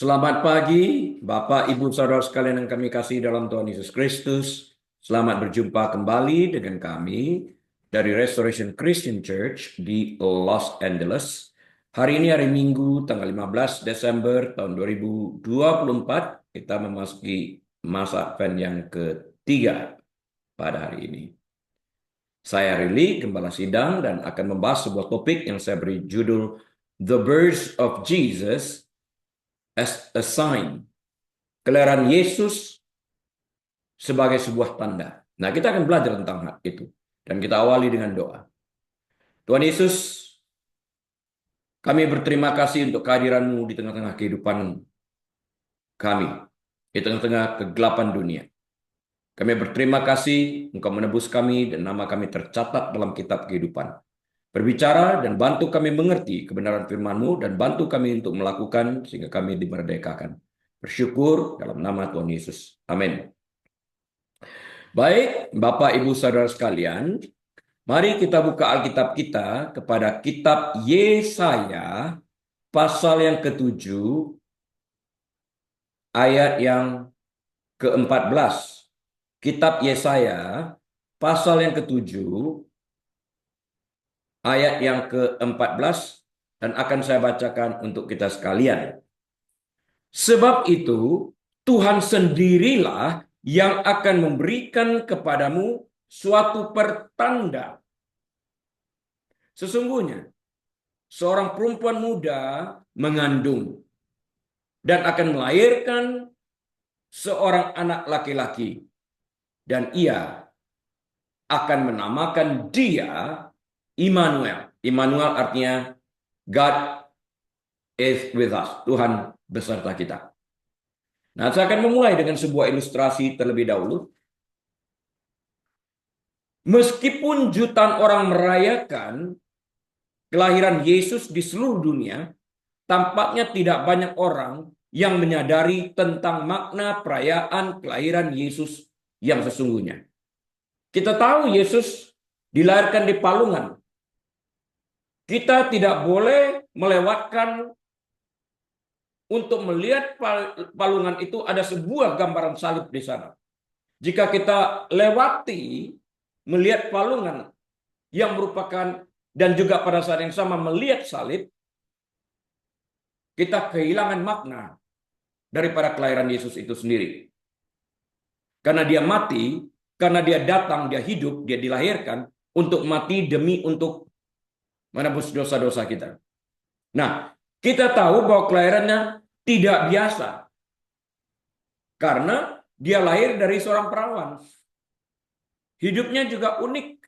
Selamat pagi, Bapak, Ibu, Saudara sekalian yang kami kasih dalam Tuhan Yesus Kristus. Selamat berjumpa kembali dengan kami dari Restoration Christian Church di Los Angeles. Hari ini hari Minggu, tanggal 15 Desember tahun 2024. Kita memasuki masa Advent yang ketiga pada hari ini. Saya Rili, Gembala Sidang, dan akan membahas sebuah topik yang saya beri judul The Birth of Jesus as a Sign. Kelahiran Yesus sebagai sebuah tanda. Nah, kita akan belajar tentang hal itu. Dan kita awali dengan doa. Tuhan Yesus, kami berterima kasih untuk kehadiran-Mu di tengah-tengah kehidupan kami. Di tengah-tengah kegelapan dunia. Kami berterima kasih Engkau menebus kami dan nama kami tercatat dalam kitab kehidupan. Berbicara dan bantu kami mengerti kebenaran firman-Mu dan bantu kami untuk melakukan sehingga kami dimerdekakan. Bersyukur dalam nama Tuhan Yesus. Amin. Baik, Bapak, Ibu, Saudara sekalian, mari kita buka Alkitab kita kepada kitab Yesaya, pasal yang ke-7, ayat yang ke-14. Kitab Yesaya, pasal yang ke-7, ayat yang ke-14, dan akan saya bacakan untuk kita sekalian. Sebab itu, Tuhan sendirilah yang akan memberikan kepadamu suatu pertanda. Sesungguhnya, seorang perempuan muda mengandung dan akan melahirkan seorang anak laki-laki. Dan ia akan menamakan dia Immanuel. Immanuel artinya God is with us. Tuhan beserta kita. Nah, saya akan memulai dengan sebuah ilustrasi terlebih dahulu. Meskipun jutaan orang merayakan kelahiran Yesus di seluruh dunia, tampaknya tidak banyak orang yang menyadari tentang makna perayaan kelahiran Yesus yang sesungguhnya. Kita tahu Yesus dilahirkan di palungan. Kita tidak boleh melewatkan untuk melihat palungan itu ada sebuah gambaran salib di sana. Jika kita lewati melihat palungan yang merupakan dan juga pada saat yang sama melihat salib, kita kehilangan makna daripada kelahiran Yesus itu sendiri. Karena dia mati, karena dia datang, dia hidup, dia dilahirkan untuk mati demi untuk menebus dosa-dosa kita. Nah, kita tahu bahwa kelahirannya tidak biasa. Karena dia lahir dari seorang perawan. Hidupnya juga unik.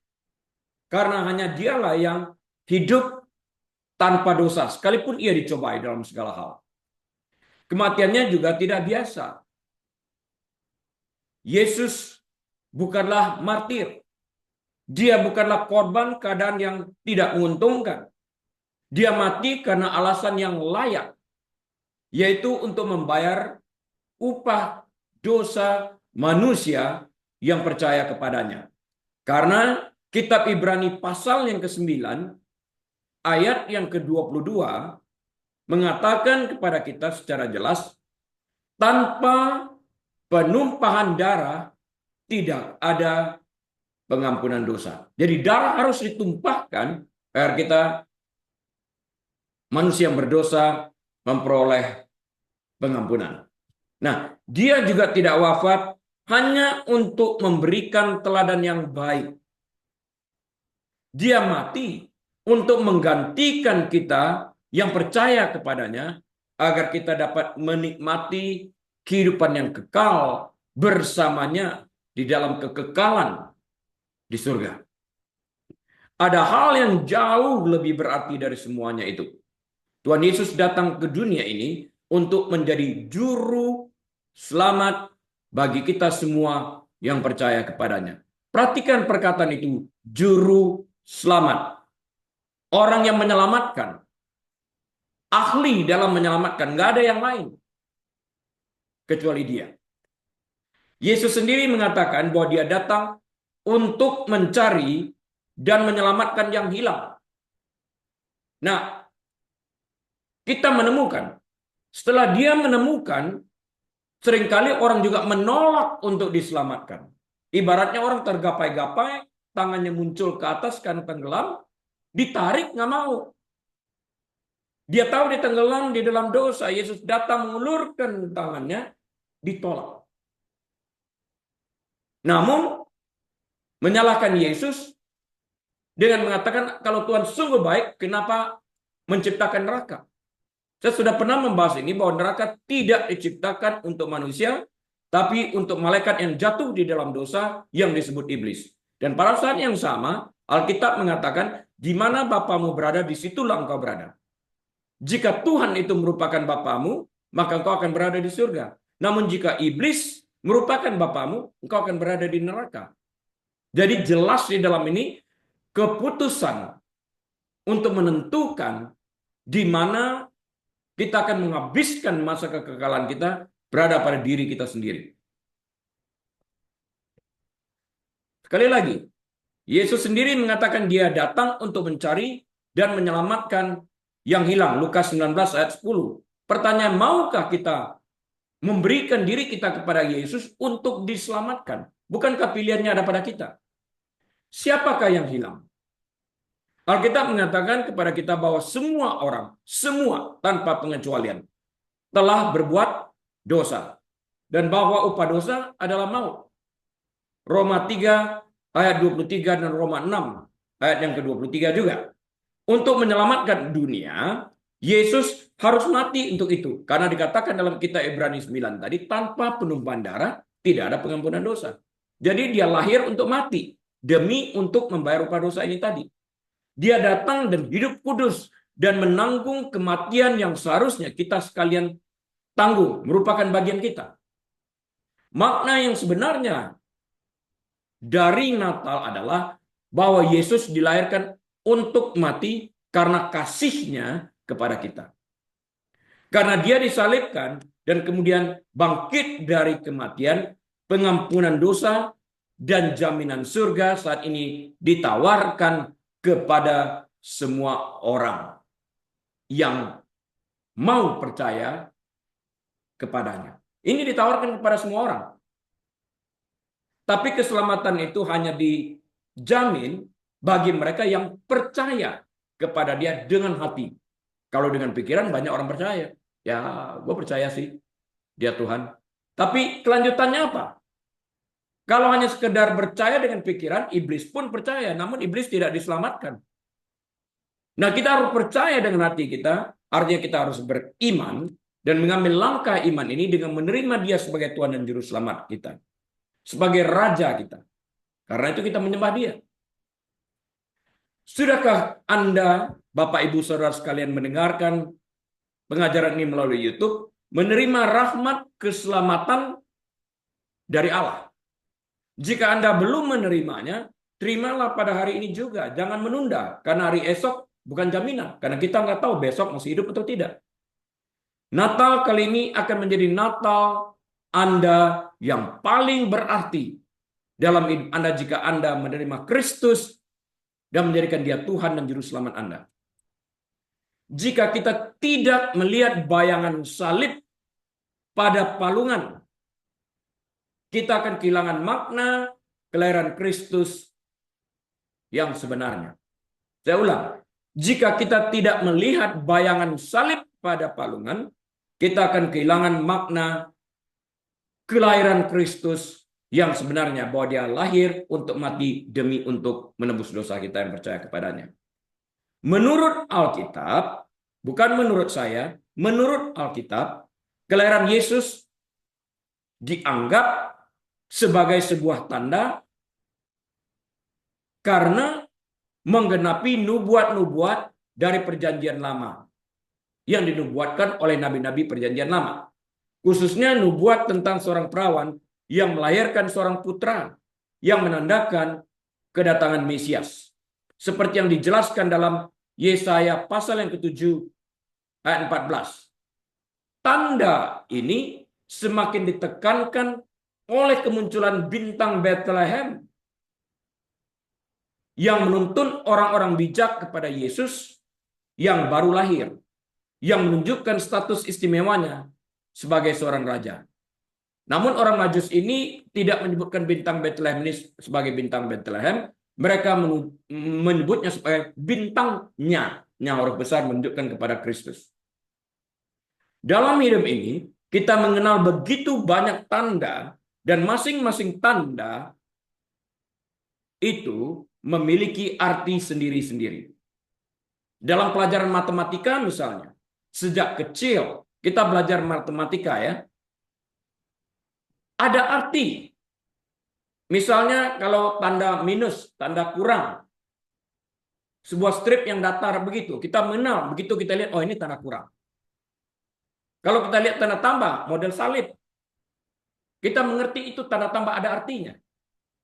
Karena hanya dialah yang hidup tanpa dosa. Sekalipun ia dicobai dalam segala hal. Kematiannya juga tidak biasa. Yesus bukanlah martir. Dia bukanlah korban keadaan yang tidak menguntungkan. Dia mati karena alasan yang layak. Yaitu untuk membayar upah dosa manusia yang percaya kepadanya. Karena kitab Ibrani pasal yang ke-9 ayat yang ke-22 mengatakan kepada kita secara jelas, tanpa penumpahan darah tidak ada pengampunan dosa. Jadi darah harus ditumpahkan agar kita manusia yang berdosa memperoleh pengampunan. Nah, dia juga tidak wafat hanya untuk memberikan teladan yang baik. Dia mati untuk menggantikan kita yang percaya kepadanya agar kita dapat menikmati kehidupan yang kekal bersamanya di dalam kekekalan di surga. Ada hal yang jauh lebih berarti dari semuanya itu. Tuhan Yesus datang ke dunia ini untuk menjadi juru selamat bagi kita semua yang percaya kepadanya. Perhatikan perkataan itu, juru selamat. Orang yang menyelamatkan. Ahli dalam menyelamatkan. Nggak ada yang lain kecuali dia. Yesus sendiri mengatakan bahwa dia datang untuk mencari dan menyelamatkan yang hilang. Nah, kita menemukan Setelah dia menemukan, seringkali orang juga menolak untuk diselamatkan. Ibaratnya orang tergapai-gapai, tangannya muncul ke atas karena tenggelam, ditarik nggak mau. Dia tahu dia tenggelam di dalam dosa. Yesus datang mengulurkan tangannya, ditolak. Namun, menyalahkan Yesus dengan mengatakan, kalau Tuhan sungguh baik, kenapa menciptakan neraka? Saya sudah pernah membahas ini, bahwa neraka tidak diciptakan untuk manusia, tapi untuk malaikat yang jatuh di dalam dosa yang disebut iblis. Dan pada saat yang sama, Alkitab mengatakan, di mana Bapamu berada, di situlah engkau berada. Jika Tuhan itu merupakan Bapamu, maka engkau akan berada di surga. Namun jika iblis merupakan Bapamu, engkau akan berada di neraka. Jadi jelas di dalam ini, keputusan untuk menentukan di mana kita akan menghabiskan masa kekekalan kita berada pada diri kita sendiri. Sekali lagi, Yesus sendiri mengatakan dia datang untuk mencari dan menyelamatkan yang hilang. Lukas 19 ayat 10. Pertanyaan, maukah kita memberikan diri kita kepada Yesus untuk diselamatkan? Bukankah pilihannya ada pada kita? Siapakah yang hilang? Alkitab mengatakan kepada kita bahwa semua orang, semua tanpa pengecualian, telah berbuat dosa. Dan bahwa upah dosa adalah maut. Roma 3 ayat 23 dan Roma 6 ayat yang ke-23 juga. Untuk menyelamatkan dunia, Yesus harus mati untuk itu. Karena dikatakan dalam kitab Ibrani 9 tadi, tanpa penumpahan darah tidak ada pengampunan dosa. Jadi dia lahir untuk mati, demi untuk membayar upah dosa ini tadi. Dia datang dan hidup kudus dan menanggung kematian yang seharusnya kita sekalian tanggung, merupakan bagian kita. Makna yang sebenarnya dari Natal adalah bahwa Yesus dilahirkan untuk mati karena kasihnya kepada kita. Karena dia disalibkan dan kemudian bangkit dari kematian, pengampunan dosa dan jaminan surga saat ini ditawarkan kepada semua orang yang mau percaya kepadanya. Ini ditawarkan kepada semua orang. Tapi keselamatan itu hanya dijamin bagi mereka yang percaya kepada dia dengan hati. Kalau dengan pikiran banyak orang percaya. Ya, gue percaya sih dia Tuhan. Tapi kelanjutannya apa? Kalau hanya sekedar percaya dengan pikiran, iblis pun percaya. Namun iblis tidak diselamatkan. Nah, kita harus percaya dengan hati kita. Artinya kita harus beriman dan mengambil langkah iman ini dengan menerima dia sebagai Tuhan dan Juru Selamat kita. Sebagai Raja kita. Karena itu kita menyembah dia. Sudahkah Anda, Bapak Ibu Saudara sekalian, mendengarkan pengajaran ini melalui YouTube? Menerima rahmat keselamatan dari Allah. Jika Anda belum menerimanya, terimalah pada hari ini juga. Jangan menunda, karena hari esok bukan jaminan. Karena kita nggak tahu besok masih hidup atau tidak. Natal kali ini akan menjadi Natal Anda yang paling berarti dalam hidup Anda jika Anda menerima Kristus dan menjadikan dia Tuhan dan Juru Selamat Anda. Jika kita tidak melihat bayangan salib pada palungan, kita akan kehilangan makna kelahiran Kristus yang sebenarnya. Saya ulang, jika kita tidak melihat bayangan salib pada palungan, kita akan kehilangan makna kelahiran Kristus yang sebenarnya, bahwa dia lahir untuk mati demi untuk menebus dosa kita yang percaya kepadanya. Menurut Alkitab, bukan menurut saya, menurut Alkitab, kelahiran Yesus dianggap sebagai sebuah tanda karena menggenapi nubuat-nubuat dari perjanjian lama yang dinubuatkan oleh nabi-nabi perjanjian lama. Khususnya nubuat tentang seorang perawan yang melahirkan seorang putra yang menandakan kedatangan Mesias. Seperti yang dijelaskan dalam Yesaya pasal yang ke-7 ayat 14. Tanda ini semakin ditekankan oleh kemunculan bintang Bethlehem yang menuntun orang-orang bijak kepada Yesus yang baru lahir. yang menunjukkan status istimewanya sebagai seorang raja. Namun orang Majus ini tidak menyebutkan bintang Bethlehem ini sebagai bintang Bethlehem. Mereka menyebutnya sebagai bintangnya. Yang huruf besar menunjukkan kepada Kristus. Dalam hidup ini, kita mengenal begitu banyak tanda, dan masing-masing tanda itu memiliki arti sendiri-sendiri. Dalam pelajaran matematika misalnya, sejak kecil kita belajar matematika ya, ada arti. Misalnya kalau tanda minus, tanda kurang, sebuah strip yang datar begitu, kita mengenal, begitu kita lihat, oh ini tanda kurang. Kalau kita lihat tanda tambah, model salib, kita mengerti itu tanda tambah ada artinya.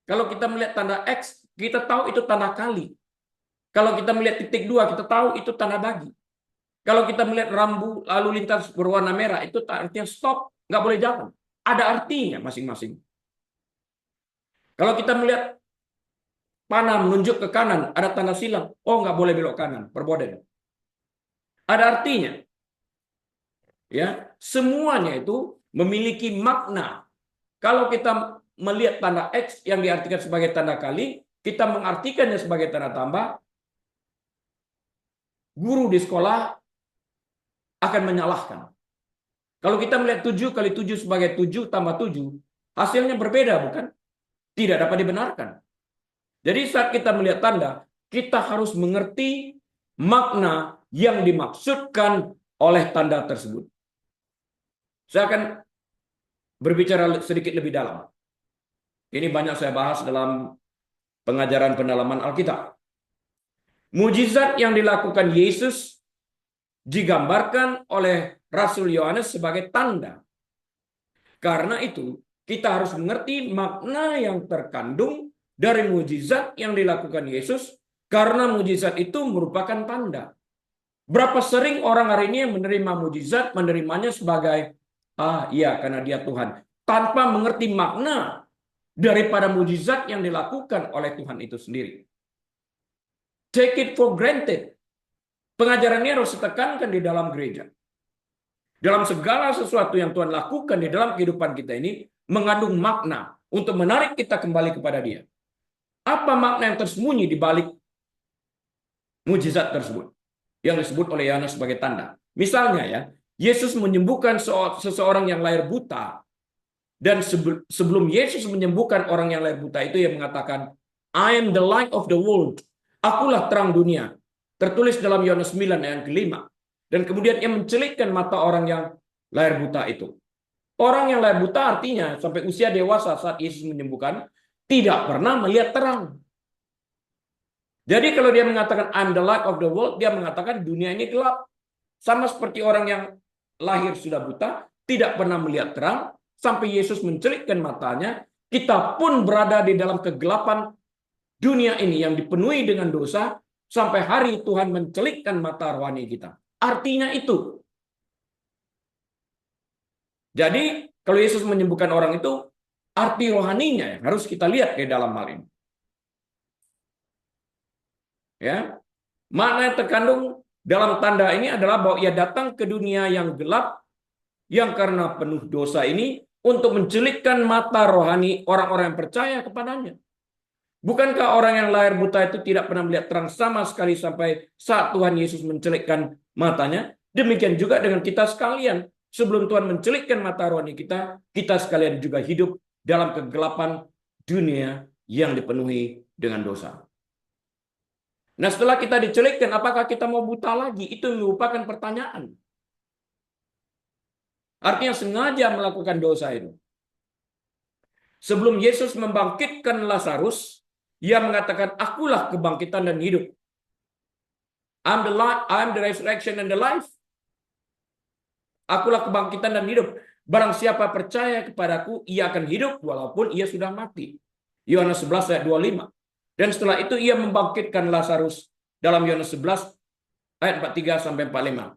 Kalau kita melihat tanda X, kita tahu itu tanda kali. Kalau kita melihat titik 2, kita tahu itu tanda bagi. Kalau kita melihat rambu lalu lintas berwarna merah, itu artinya stop, nggak boleh jalan. Ada artinya masing-masing. Kalau kita melihat panah menunjuk ke kanan, ada tanda silang. Oh, nggak boleh belok kanan, perboden. Ada artinya. Ya, semuanya itu memiliki makna. Kalau kita melihat tanda X yang diartikan sebagai tanda kali, kita mengartikannya sebagai tanda tambah, guru di sekolah akan menyalahkan. Kalau kita melihat 7 kali 7 sebagai 7 tambah 7, hasilnya berbeda, bukan? Tidak dapat dibenarkan. Jadi saat kita melihat tanda, kita harus mengerti makna yang dimaksudkan oleh tanda tersebut. Saya akan berbicara sedikit lebih dalam. Ini banyak saya bahas dalam pengajaran pendalaman Alkitab. Mujizat yang dilakukan Yesus digambarkan oleh Rasul Yohanes sebagai tanda. Karena itu, kita harus mengerti makna yang terkandung dari mujizat yang dilakukan Yesus, karena mujizat itu merupakan tanda. Berapa sering orang hari ini yang menerima mujizat, menerimanya sebagai, iya karena dia Tuhan, tanpa mengerti makna daripada mujizat yang dilakukan oleh Tuhan itu sendiri. Take it for granted. Pengajaran ini harus ditekankan di dalam gereja. Dalam segala sesuatu yang Tuhan lakukan di dalam kehidupan kita ini mengandung makna untuk menarik kita kembali kepada Dia. Apa makna yang tersembunyi di balik mujizat tersebut yang disebut oleh Yohanes sebagai tanda? Misalnya ya, Yesus menyembuhkan seseorang yang lahir buta, dan sebelum Yesus menyembuhkan orang yang lahir buta itu, ia mengatakan, I am the light of the world. Akulah terang dunia. Tertulis dalam Yohanes 9 ayat ke-5. Dan kemudian ia mencelikkan mata orang yang lahir buta itu. Orang yang lahir buta artinya sampai usia dewasa saat Yesus menyembuhkan, tidak pernah melihat terang. Jadi kalau dia mengatakan I'm the light of the world, dia mengatakan dunia ini gelap. Sama seperti orang yang lahir sudah buta, tidak pernah melihat terang, sampai Yesus mencelikkan matanya, kita pun berada di dalam kegelapan dunia ini yang dipenuhi dengan dosa, sampai hari Tuhan mencelikkan mata rohani kita. Artinya itu. Jadi, kalau Yesus menyembuhkan orang itu, arti rohaninya yang harus kita lihat di dalam hal ini. Ya, makna yang terkandung dalam tanda ini adalah bahwa ia datang ke dunia yang gelap, yang karena penuh dosa ini, untuk mencelikkan mata rohani orang-orang yang percaya kepadanya. Bukankah orang yang lahir buta itu tidak pernah melihat terang sama sekali sampai saat Tuhan Yesus mencelikkan matanya? Demikian juga dengan kita sekalian. Sebelum Tuhan mencelikkan mata rohani kita, kita sekalian juga hidup dalam kegelapan dunia yang dipenuhi dengan dosa. Nah, setelah kita dicelikkan, apakah kita mau buta lagi? Itu merupakan pertanyaan. Artinya sengaja melakukan dosa itu. Sebelum Yesus membangkitkan Lazarus, ia mengatakan, akulah kebangkitan dan hidup. I'm the light, I'm the resurrection and the life. Akulah kebangkitan dan hidup. Barang siapa percaya kepadaku, ia akan hidup walaupun ia sudah mati. Yohanes 11 ayat 25. Dan setelah itu ia membangkitkan Lazarus dalam Yohanes 11 ayat 43 sampai 45.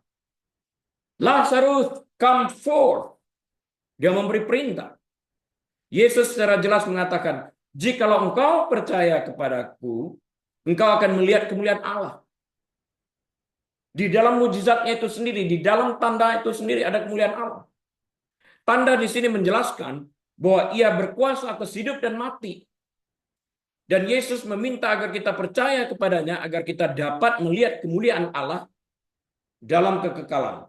Lazarus, come forth. Dia memberi perintah. Yesus secara jelas mengatakan, jikalau engkau percaya kepadaku, engkau akan melihat kemuliaan Allah. Di dalam mujizatnya itu sendiri, di dalam tanda itu sendiri ada kemuliaan Allah. Tanda di sini menjelaskan bahwa ia berkuasa atas hidup dan mati. Dan Yesus meminta agar kita percaya kepadanya, agar kita dapat melihat kemuliaan Allah dalam kekekalan.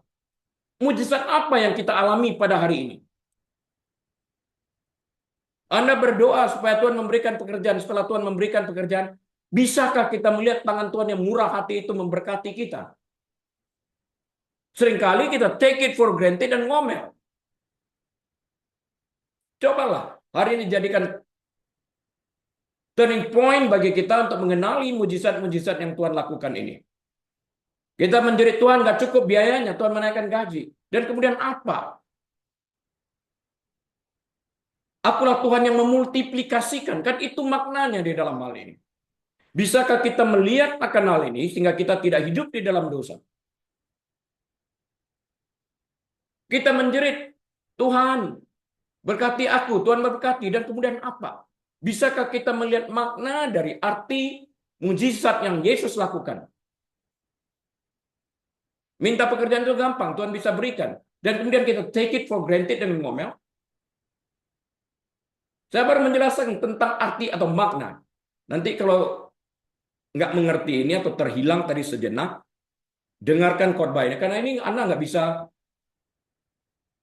Mujizat apa yang kita alami pada hari ini? Anda berdoa supaya Tuhan memberikan pekerjaan. Setelah Tuhan memberikan pekerjaan, bisakah kita melihat tangan Tuhan yang murah hati itu memberkati kita? Seringkali kita take it for granted dan ngomel. Cobalah hari ini jadikan turning point bagi kita untuk mengenali mujizat-mujizat yang Tuhan lakukan ini. Kita menjerit Tuhan nggak cukup biayanya, Tuhan menaikkan gaji. Dan kemudian apa? Akulah Tuhan yang memultiplikasikan. Kan itu maknanya di dalam hal ini. Bisakah kita melihat akan hal ini sehingga kita tidak hidup di dalam dosa? Kita menjerit, Tuhan berkati aku, Tuhan memberkati, dan kemudian apa? Bisakah kita melihat makna dari arti mujizat yang Yesus lakukan? Minta pekerjaan itu gampang, Tuhan bisa berikan. Dan kemudian kita take it for granted dan ngomel. Saya baru menjelaskan tentang arti atau makna. Nanti kalau nggak mengerti ini atau terhilang tadi sejenak, dengarkan khotbah ini. Karena ini Anda nggak bisa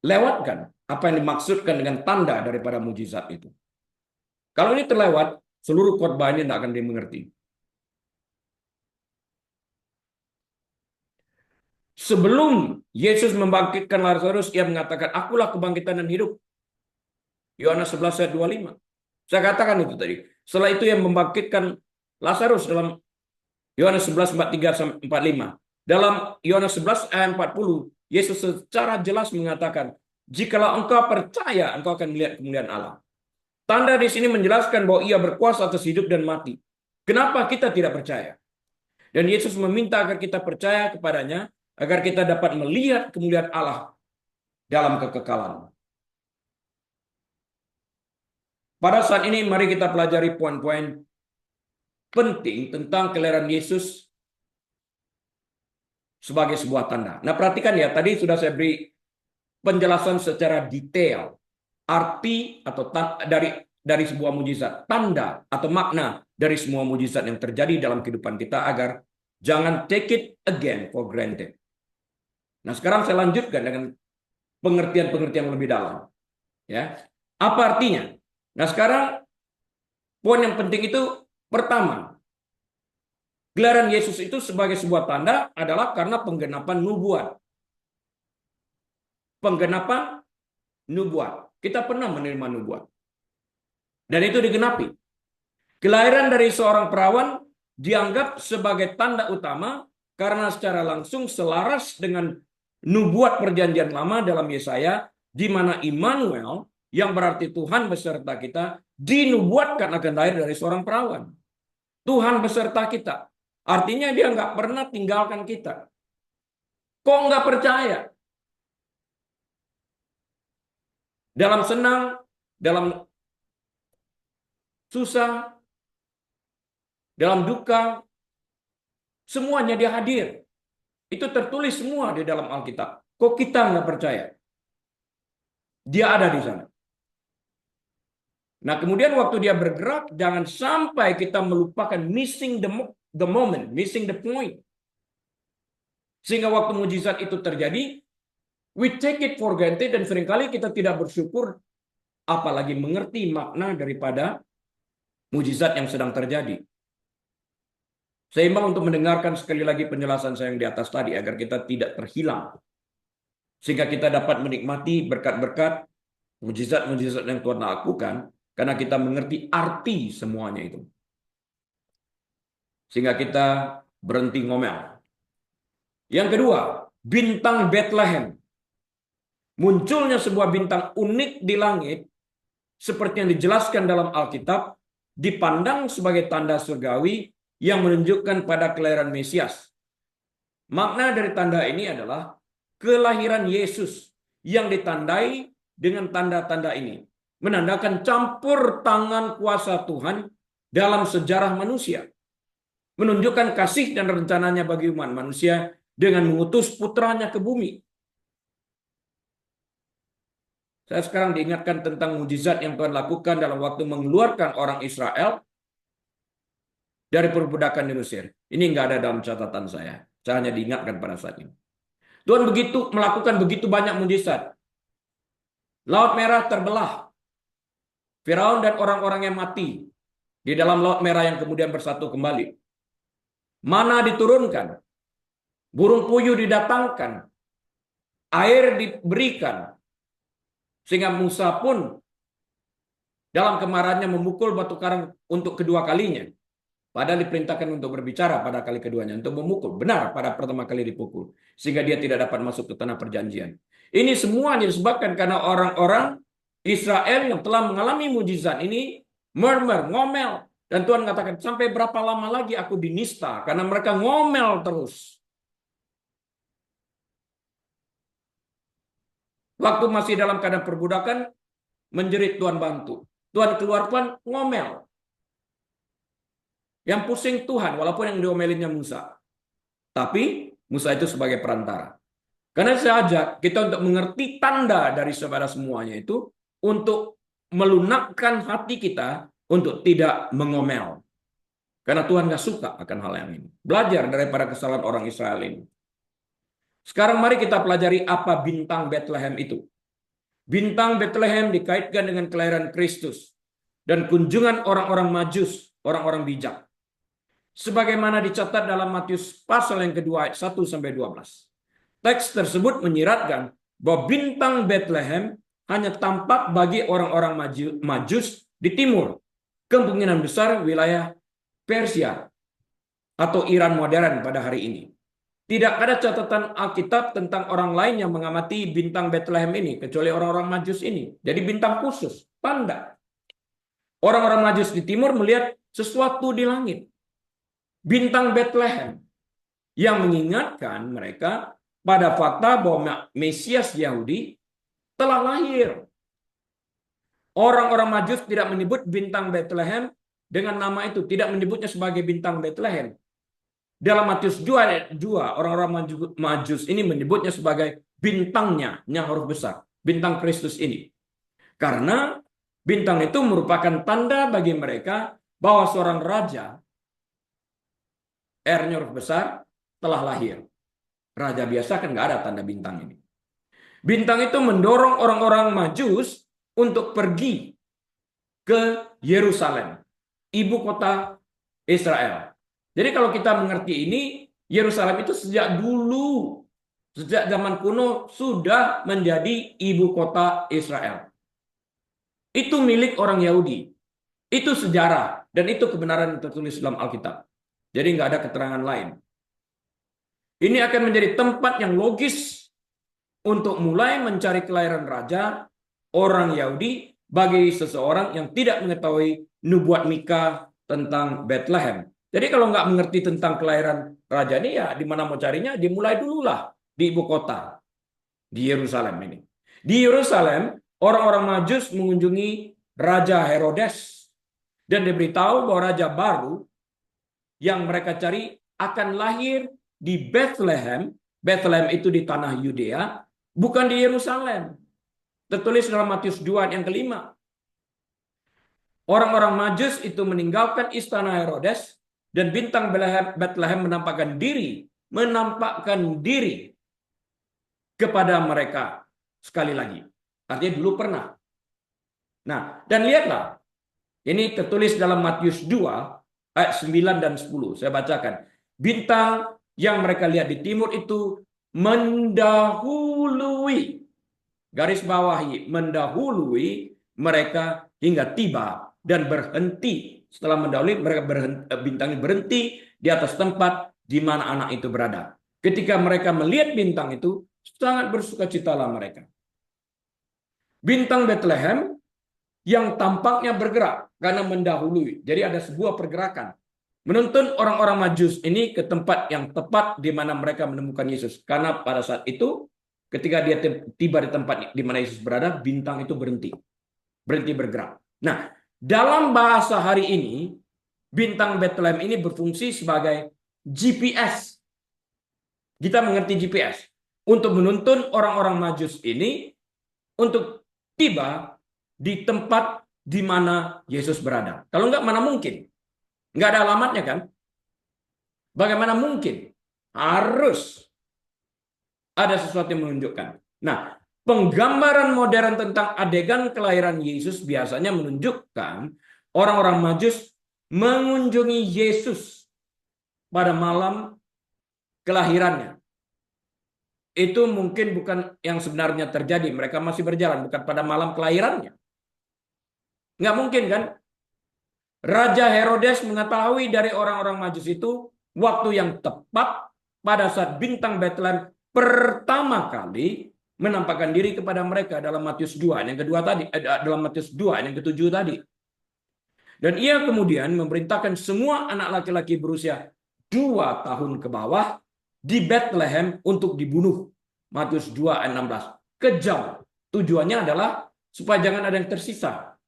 lewatkan apa yang dimaksudkan dengan tanda daripada mujizat itu. Kalau ini terlewat, seluruh khotbah ini tidak akan dimengerti. Sebelum Yesus membangkitkan Lazarus, ia mengatakan, akulah kebangkitan dan hidup. Yohanes 11 ayat 25. Saya katakan itu tadi. Setelah itu yang membangkitkan Lazarus dalam Yohanes 11 43 45. Dalam Yohanes 11 ayat 40, Yesus secara jelas mengatakan, jikalau engkau percaya, engkau akan melihat kemuliaan Allah. Tanda di sini menjelaskan bahwa ia berkuasa atas hidup dan mati. Kenapa kita tidak percaya? Dan Yesus meminta agar kita percaya kepadanya, agar kita dapat melihat kemuliaan Allah dalam kekekalan. Pada saat ini mari kita pelajari poin-poin penting tentang kelahiran Yesus sebagai sebuah tanda. Nah, perhatikan ya, tadi sudah saya beri penjelasan secara detail arti atau dari sebuah mujizat, tanda atau makna dari semua mujizat yang terjadi dalam kehidupan kita agar jangan take it again for granted. Nah, sekarang saya lanjutkan dengan pengertian-pengertian lebih dalam. Ya. Apa artinya? Nah, sekarang poin yang penting itu pertama, gelaran Yesus itu sebagai sebuah tanda adalah karena penggenapan nubuat. Penggenapan nubuat. Kita pernah menerima nubuat. Dan itu digenapi. Kelahiran dari seorang perawan dianggap sebagai tanda utama karena secara langsung selaras dengan nubuat perjanjian lama dalam Yesaya, di mana Immanuel, yang berarti Tuhan beserta kita, dinubuatkan akan lahir dari seorang perawan. Tuhan beserta kita. Artinya dia nggak pernah tinggalkan kita. Kok nggak percaya? Dalam senang, dalam susah, dalam duka, semuanya dia hadir. Itu tertulis semua di dalam Alkitab. Kok kita nggak percaya? Dia ada di sana. Nah, kemudian waktu dia bergerak, jangan sampai kita melupakan missing the moment, missing the point. Sehingga waktu mujizat itu terjadi, we take it for granted dan seringkali kita tidak bersyukur apalagi mengerti makna daripada mujizat yang sedang terjadi. Saya imbau untuk mendengarkan sekali lagi penjelasan saya yang di atas tadi agar kita tidak terhilang. Sehingga kita dapat menikmati berkat-berkat mujizat-mujizat yang Tuhan lakukan karena kita mengerti arti semuanya itu. Sehingga kita berhenti ngomel. Yang kedua, bintang Bethlehem. Munculnya sebuah bintang unik di langit seperti yang dijelaskan dalam Alkitab dipandang sebagai tanda surgawi yang menunjukkan pada kelahiran Mesias. Makna dari tanda ini adalah kelahiran Yesus yang ditandai dengan tanda-tanda ini. Menandakan campur tangan kuasa Tuhan dalam sejarah manusia. Menunjukkan kasih dan rencananya bagi umat manusia dengan mengutus putranya ke bumi. Saya sekarang diingatkan tentang mujizat yang Tuhan lakukan dalam waktu mengeluarkan orang Israel dari perbudakan di Mesir. Ini nggak ada dalam catatan saya. Saya hanya diingatkan pada saat ini. Tuhan melakukan begitu banyak mujizat. Laut Merah terbelah. Firaun dan orang-orang yang mati di dalam Laut Merah yang kemudian bersatu kembali. Mana diturunkan. Burung puyuh didatangkan. Air diberikan. Sehingga Musa pun dalam kemarahannya memukul batu karang untuk kedua kalinya. Padahal diperintahkan untuk berbicara pada kali keduanya, untuk memukul. Benar, pada pertama kali dipukul. Sehingga dia tidak dapat masuk ke tanah perjanjian. Ini semuanya disebabkan karena orang-orang Israel yang telah mengalami mujizat ini murmur, ngomel. Dan Tuhan katakan, sampai berapa lama lagi aku dinista? Karena mereka ngomel terus. Waktu masih dalam keadaan perbudakan, menjerit Tuhan bantu. Tuhan keluarkan ngomel. Yang pusing Tuhan, walaupun yang diomelinnya Musa. Tapi Musa itu sebagai perantara. Karena saya ajak kita untuk mengerti tanda dari saudara semuanya itu untuk melunakkan hati kita untuk tidak mengomel. Karena Tuhan gak suka akan hal yang ini. Belajar daripada kesalahan orang Israel ini. Sekarang mari kita pelajari apa bintang Bethlehem itu. Bintang Bethlehem dikaitkan dengan kelahiran Kristus dan kunjungan orang-orang Majus, orang-orang bijak. Sebagaimana dicatat dalam Matius pasal yang kedua ayat 1 sampai 12. Teks tersebut menyiratkan bahwa bintang Bethlehem hanya tampak bagi orang-orang Majus di timur, kemungkinan besar wilayah Persia atau Iran modern pada hari ini. Tidak ada catatan Alkitab tentang orang lain yang mengamati bintang Bethlehem ini, kecuali orang-orang Majus ini. Jadi bintang khusus, tanda. Orang-orang Majus di timur melihat sesuatu di langit. Bintang Bethlehem yang mengingatkan mereka pada fakta bahwa Mesias Yahudi telah lahir. Orang-orang Majus tidak menyebut bintang Bethlehem dengan nama itu, tidak menyebutnya sebagai bintang Bethlehem. Dalam Matius 2 ayat 2, orang-orang Majus ini menyebutnya sebagai bintangnya yang huruf besar, bintang Kristus ini. Karena bintang itu merupakan tanda bagi mereka bahwa seorang raja, R-nya huruf besar, telah lahir. Raja biasa kan nggak ada tanda bintang ini. Bintang itu mendorong orang-orang Majus untuk pergi ke Yerusalem, ibu kota Israel. Jadi kalau kita mengerti ini, Yerusalem itu sejak dulu, sejak zaman kuno sudah menjadi ibu kota Israel. Itu milik orang Yahudi. Itu sejarah dan itu kebenaran yang tertulis dalam Alkitab. Jadi nggak ada keterangan lain. Ini akan menjadi tempat yang logis untuk mulai mencari kelahiran raja orang Yahudi bagi seseorang yang tidak mengetahui nubuat Mika tentang Bethlehem. Jadi kalau nggak mengerti tentang kelahiran raja ini, ya di mana mau carinya, dimulai dululah di ibu kota, di Yerusalem ini. Di Yerusalem, orang-orang Majus mengunjungi Raja Herodes dan diberitahu bahwa raja baru yang mereka cari akan lahir di Bethlehem. Bethlehem itu di tanah Yudea, bukan di Yerusalem. Tertulis dalam Matius 2 yang kelima. Orang-orang Majus itu meninggalkan istana Herodes dan bintang Bethlehem menampakkan diri kepada mereka sekali lagi. Artinya dulu pernah. Nah, dan lihatlah. Ini tertulis dalam Matius 2 ayat 9 dan 10. Saya bacakan. Bintang yang mereka lihat di timur itu mendahului, garis bawahi, mendahului mereka hingga tiba dan berhenti. Setelah mendahului, mereka bintang berhenti di atas tempat di mana anak itu berada. Ketika mereka melihat bintang itu, sangat bersukacitalah mereka. Bintang Bethlehem yang tampaknya bergerak karena mendahului. Jadi ada sebuah pergerakan. Menuntun orang-orang Majus ini ke tempat yang tepat di mana mereka menemukan Yesus. Karena pada saat itu, ketika dia tiba di tempat di mana Yesus berada, bintang itu berhenti bergerak. Nah, dalam bahasa hari ini, bintang Bethlehem ini berfungsi sebagai GPS. Kita mengerti GPS untuk menuntun orang-orang Majus ini untuk tiba di tempat di mana Yesus berada. Kalau enggak, mana mungkin? Enggak ada alamatnya kan? Bagaimana mungkin? Harus ada sesuatu yang menunjukkan. Nah, penggambaran modern tentang adegan kelahiran Yesus biasanya menunjukkan orang-orang Majus mengunjungi Yesus pada malam kelahirannya. Itu mungkin bukan yang sebenarnya terjadi. Mereka masih berjalan, bukan pada malam kelahirannya. Nggak mungkin kan? Raja Herodes mengetahui dari orang-orang Majus itu waktu yang tepat pada saat bintang Bethlehem pertama kali menampakkan diri kepada mereka dalam Matius 2 yang kedua tadi, dalam Matius 2 yang ketujuh tadi. Dan ia kemudian memerintahkan semua anak laki-laki berusia 2 tahun ke bawah di Bethlehem untuk dibunuh. Matius 2 ayat 16. Kejam. Tujuannya adalah supaya jangan ada yang tersisa.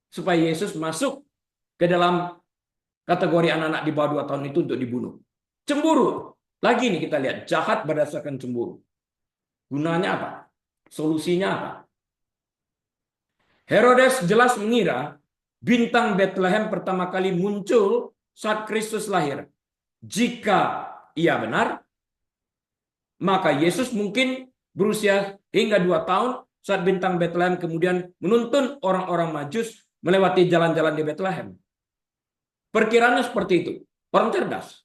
Supaya Yesus masuk ke dalam kategori anak-anak di bawah 2 tahun itu untuk dibunuh. Cemburu. Lagi nih kita lihat. Jahat berdasarkan cemburu. Gunanya apa? Solusinya apa? Herodes jelas mengira bintang Bethlehem pertama kali muncul saat Kristus lahir. Jika ia benar, maka Yesus mungkin berusia hingga 2 tahun saat bintang Bethlehem kemudian menuntun orang-orang Majus melewati jalan-jalan di Bethlehem. Perkiraannya seperti itu. Orang cerdas.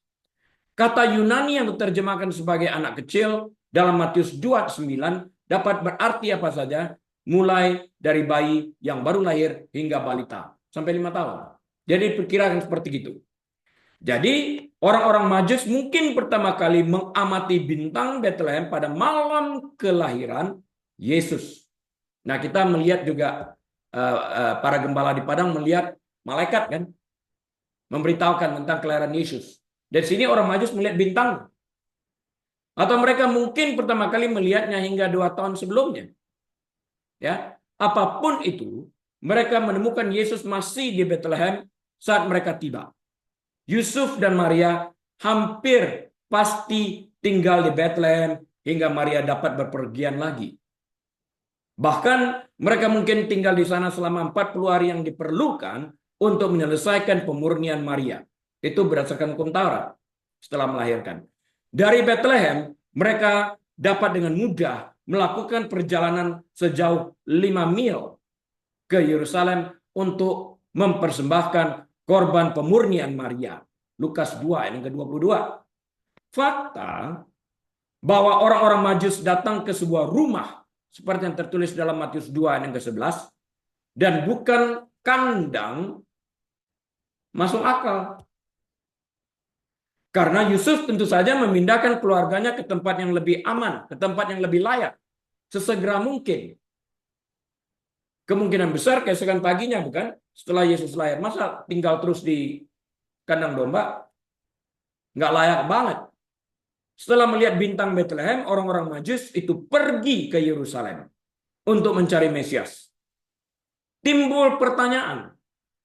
Kata Yunani yang diterjemahkan sebagai anak kecil dalam Matius 2:9 dapat berarti apa saja, mulai dari bayi yang baru lahir hingga balita sampai 5 tahun. Jadi perkirakan seperti itu. Jadi orang-orang Majus mungkin pertama kali mengamati bintang Bethlehem pada malam kelahiran Yesus. Nah, kita melihat juga para gembala di padang melihat malaikat kan memberitahukan tentang kelahiran Yesus. Dari sini orang Majus melihat bintang. Atau mereka mungkin pertama kali melihatnya hingga 2 tahun sebelumnya. Ya, apapun itu, mereka menemukan Yesus masih di Bethlehem saat mereka tiba. Yusuf dan Maria hampir pasti tinggal di Bethlehem hingga Maria dapat berpergian lagi. Bahkan mereka mungkin tinggal di sana selama 40 hari yang diperlukan untuk menyelesaikan pemurnian Maria. Itu berdasarkan hukum Taurat setelah melahirkan. Dari Bethlehem, mereka dapat dengan mudah melakukan perjalanan sejauh 5 mil ke Yerusalem untuk mempersembahkan korban pemurnian Maria. Lukas 2 yang ke-22. Fakta bahwa orang-orang Majus datang ke sebuah rumah seperti yang tertulis dalam Matius 2 yang ke-11 dan bukan kandang masuk akal. Karena Yusuf tentu saja memindahkan keluarganya ke tempat yang lebih aman, ke tempat yang lebih layak, sesegera mungkin. Kemungkinan besar keesokan paginya, bukan? Setelah Yesus lahir, masa tinggal terus di kandang domba? Nggak layak banget. Setelah melihat bintang Bethlehem, orang-orang Majus itu pergi ke Yerusalem untuk mencari Mesias. Timbul pertanyaan,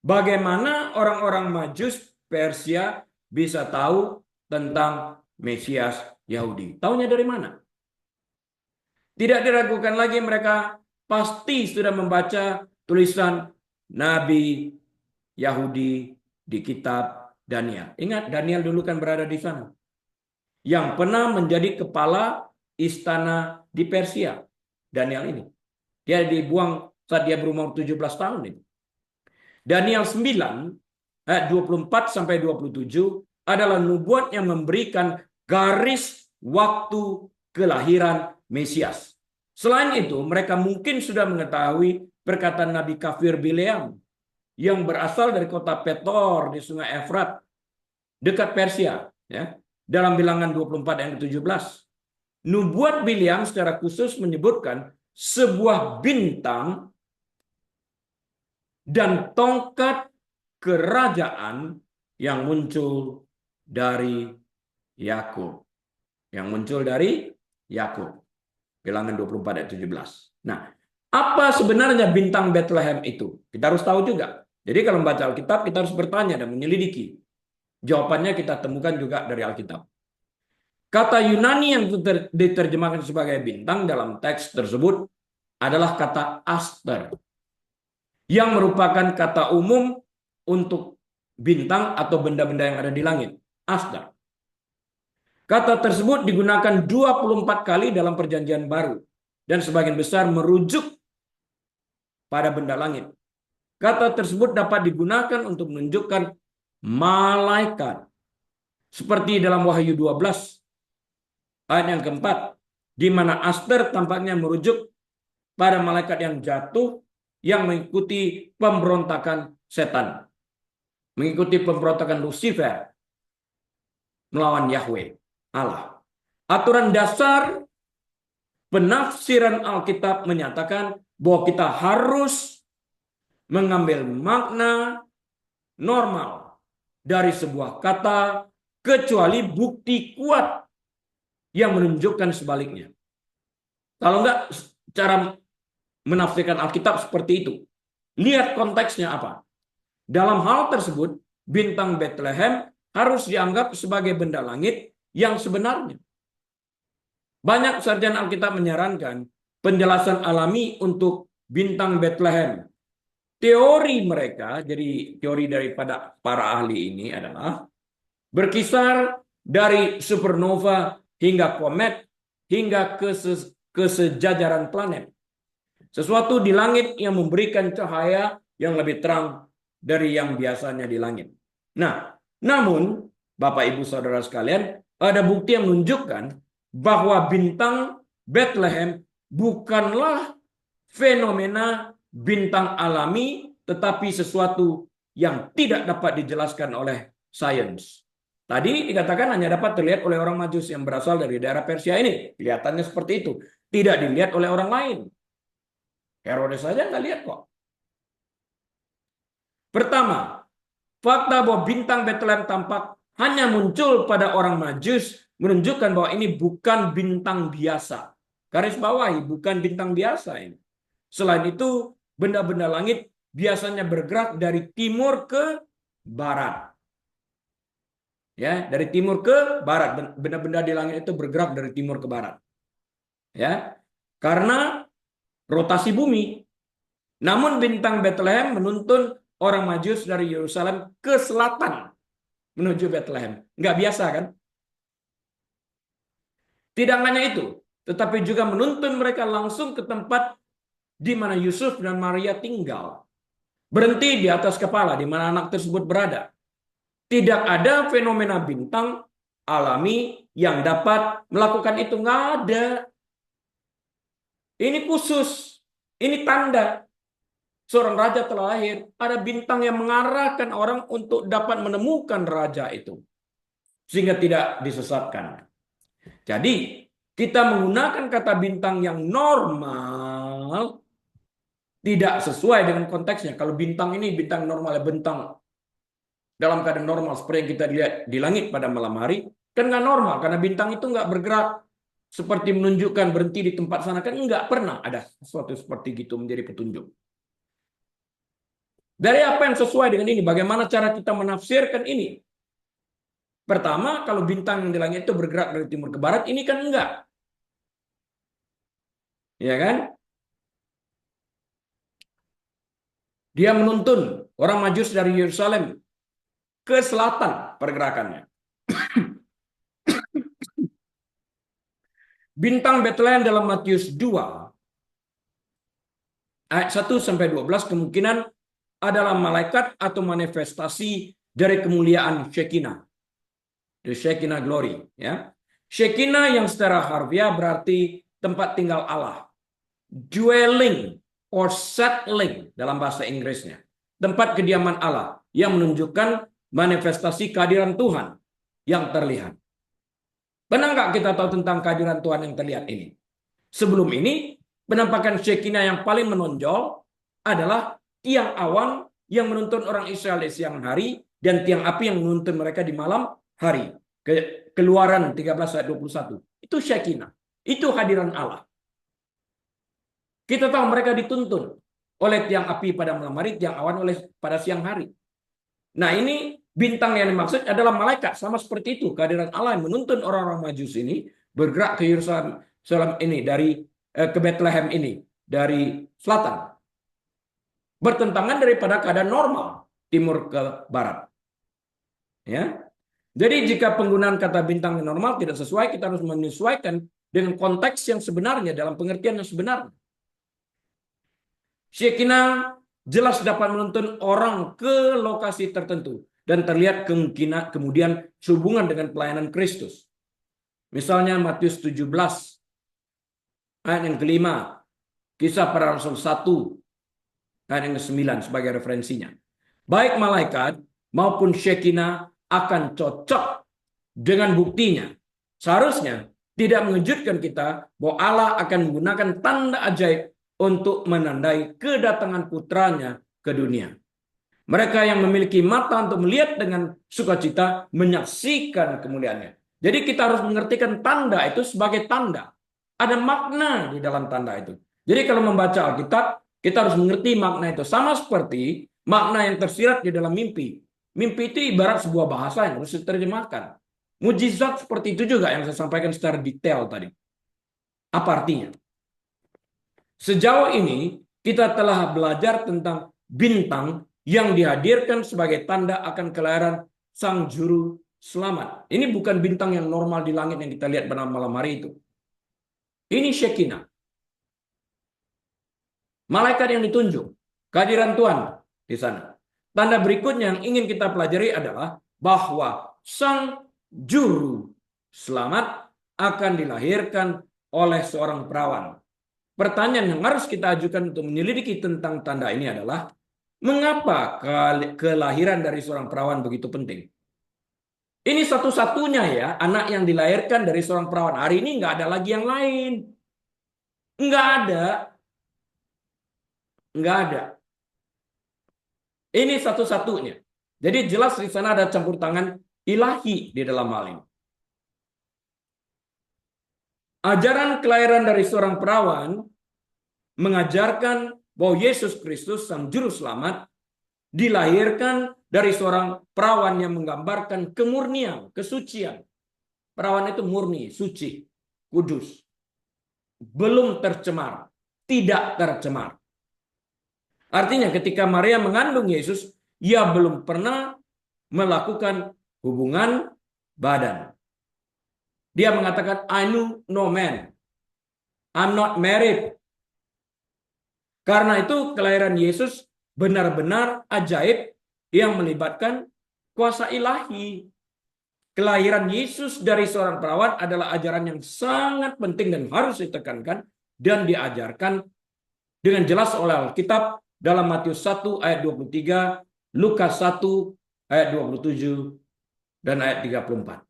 bagaimana orang-orang Majus Persia bisa tahu tentang Mesias Yahudi? Taunya dari mana? Tidak diragukan lagi, mereka pasti sudah membaca tulisan Nabi Yahudi di kitab Daniel. Ingat, Daniel dulu kan berada di sana. Yang pernah menjadi kepala istana di Persia. Daniel ini. Dia dibuang saat dia berumur 17 tahun ini. Daniel 9 ayat 24 sampai 27 adalah nubuat yang memberikan garis waktu kelahiran Mesias. Selain itu, mereka mungkin sudah mengetahui perkataan Nabi kafir Bileam yang berasal dari kota Petor di Sungai Efrat dekat Persia, ya. Dalam Bilangan 24 ayat 17. Nubuat Bileam secara khusus menyebutkan sebuah bintang dan tongkat kerajaan yang muncul dari Yakub. Yang muncul dari Yakub. Bilangan 24 ayat 17. Nah, apa sebenarnya bintang Bethlehem itu? Kita harus tahu juga. Jadi kalau membaca Alkitab, kita harus bertanya dan menyelidiki. Jawabannya kita temukan juga dari Alkitab. Kata Yunani yang diterjemahkan sebagai bintang dalam teks tersebut adalah kata aster, yang merupakan kata umum untuk bintang atau benda-benda yang ada di langit. Aster. Kata tersebut digunakan 24 kali dalam Perjanjian Baru dan sebagian besar merujuk pada benda langit. Kata tersebut dapat digunakan untuk menunjukkan malaikat. Seperti dalam Wahyu 12 ayat yang keempat, di mana aster tampaknya merujuk pada malaikat yang jatuh yang mengikuti pemberontakan setan. Mengikuti pemberontakan Lucifer melawan Yahweh, Allah. Aturan dasar penafsiran Alkitab menyatakan bahwa kita harus mengambil makna normal dari sebuah kata kecuali bukti kuat yang menunjukkan sebaliknya. Kalau enggak, cara menafsirkan Alkitab seperti itu. Lihat konteksnya apa. Dalam hal tersebut, bintang Bethlehem harus dianggap sebagai benda langit yang sebenarnya. Banyak sarjana Alkitab menyarankan penjelasan alami untuk bintang Bethlehem. Teori mereka, jadi teori daripada para ahli ini adalah berkisar dari supernova hingga komet hingga ke sejajaran planet. Sesuatu di langit yang memberikan cahaya yang lebih terang dari yang biasanya di langit. Nah, namun Bapak Ibu Saudara sekalian, ada bukti yang menunjukkan bahwa bintang Bethlehem bukanlah fenomena bintang alami, tetapi sesuatu yang tidak dapat dijelaskan oleh sains. Tadi dikatakan hanya dapat terlihat oleh orang Majus yang berasal dari daerah Persia ini. Kelihatannya seperti itu. Tidak dilihat oleh orang lain. Herodes saja nggak lihat kok. Pertama, fakta bahwa bintang Bethlehem tampak hanya muncul pada orang Majus menunjukkan bahwa ini bukan bintang biasa. Garis bawahi, bukan bintang biasa ini. Selain itu, benda-benda langit biasanya bergerak dari timur ke barat. Ya, dari timur ke barat. Benda-benda di langit itu bergerak dari timur ke barat. Ya, karena rotasi bumi. Namun bintang Bethlehem menuntun orang Majus dari Yerusalem ke selatan menuju Bethlehem. Nggak biasa kan? Tidak hanya itu, tetapi juga menuntun mereka langsung ke tempat di mana Yusuf dan Maria tinggal. Berhenti di atas kepala di mana anak tersebut berada. Tidak ada fenomena bintang alami yang dapat melakukan itu. Nggak ada. Ini khusus. Ini tanda seorang raja telah lahir. Ada bintang yang mengarahkan orang untuk dapat menemukan raja itu. Sehingga tidak disesatkan. Jadi, kita menggunakan kata bintang yang normal tidak sesuai dengan konteksnya. Kalau bintang ini bintang normal, bintang dalam keadaan normal seperti yang kita lihat di langit pada malam hari, kan nggak normal karena bintang itu nggak bergerak seperti menunjukkan berhenti di tempat sana, kan nggak pernah ada sesuatu seperti gitu menjadi petunjuk. Dari apa yang sesuai dengan ini? Bagaimana cara kita menafsirkan ini? Pertama, kalau bintang di langit itu bergerak dari timur ke barat, ini kan enggak. Ya kan? Dia menuntun orang Majus dari Yerusalem ke selatan pergerakannya. Bintang Bethlehem dalam Matius 2 ayat 1 sampai 12 kemungkinan adalah malaikat atau manifestasi dari kemuliaan Shekinah. The Shekinah glory, ya. Shekinah yang secara harfiah berarti tempat tinggal Allah. Dwelling or settling dalam bahasa Inggrisnya. Tempat kediaman Allah yang menunjukkan manifestasi kehadiran Tuhan yang terlihat. Pernah nggak kita tahu tentang kehadiran Tuhan yang terlihat ini? Sebelum ini, penampakan Shekinah yang paling menonjol adalah tiang awan yang menuntun orang Israel di siang hari dan tiang api yang menuntun mereka di malam hari. Keluaran 13 ayat 21. Itu Shekinah. Itu hadiran Allah. Kita tahu mereka dituntun oleh tiang api pada malam hari, tiang awan pada siang hari. Nah, ini Bintang yang dimaksud adalah malaikat. Sama seperti itu. Kehadiran Allah yang menuntun orang-orang Majus ini bergerak ke Yerusalem ini ke Bethlehem ini dari selatan. Bertentangan daripada keadaan normal timur ke barat. Ya. Jadi jika penggunaan kata bintang yang normal tidak sesuai, kita harus menyesuaikan dengan konteks yang sebenarnya dalam pengertian yang sebenarnya. Shekinah jelas dapat menuntun orang ke lokasi tertentu dan terlihat kemungkinan kemudian sehubungan dengan pelayanan Kristus. Misalnya Matius 17 ayat yang kelima, Kisah Para Rasul 1 ayat yang ke-9 sebagai referensinya. Baik malaikat maupun Shekinah akan cocok dengan buktinya. Seharusnya tidak mengejutkan kita bahwa Allah akan menggunakan tanda ajaib untuk menandai kedatangan putranya ke dunia. Mereka yang memiliki mata untuk melihat dengan sukacita menyaksikan kemuliaannya. Jadi kita harus mengertikan tanda itu sebagai tanda. Ada makna di dalam tanda itu. Jadi kalau membaca Alkitab, kita harus mengerti makna itu. Sama seperti makna yang tersirat di dalam mimpi. Mimpi itu ibarat sebuah bahasa yang harus diterjemahkan. Mujizat seperti itu juga yang saya sampaikan secara detail tadi. Apa artinya? Sejauh ini kita telah belajar tentang bintang yang dihadirkan sebagai tanda akan kelahiran Sang Juru Selamat. Ini bukan bintang yang normal di langit yang kita lihat pada malam hari itu. Ini Shekinah. Malaikat yang ditunjuk. Kehadiran Tuhan di sana. Tanda berikutnya yang ingin kita pelajari adalah bahwa Sang Juru Selamat akan dilahirkan oleh seorang perawan. Pertanyaan yang harus kita ajukan untuk menyelidiki tentang tanda ini adalah, mengapa kelahiran dari seorang perawan begitu penting? Ini satu-satunya ya, anak yang dilahirkan dari seorang perawan. Hari ini nggak ada lagi yang lain. Nggak ada. Nggak ada. Ini satu-satunya. Jadi jelas di sana ada campur tangan ilahi di dalam hal ini. Ajaran kelahiran dari seorang perawan mengajarkan bahwa Yesus Kristus, Sang Juru Selamat, dilahirkan dari seorang perawan yang menggambarkan kemurnian, kesucian. Perawan itu murni, suci, kudus. Belum tercemar, tidak tercemar. Artinya ketika Maria mengandung Yesus, ia belum pernah melakukan hubungan badan. Dia mengatakan, I know no man. I'm not married. Karena itu kelahiran Yesus benar-benar ajaib yang melibatkan kuasa ilahi. Kelahiran Yesus dari seorang perawan adalah ajaran yang sangat penting dan harus ditekankan dan diajarkan dengan jelas oleh Alkitab dalam Matius 1 ayat 23, Lukas 1 ayat 27, dan ayat 34.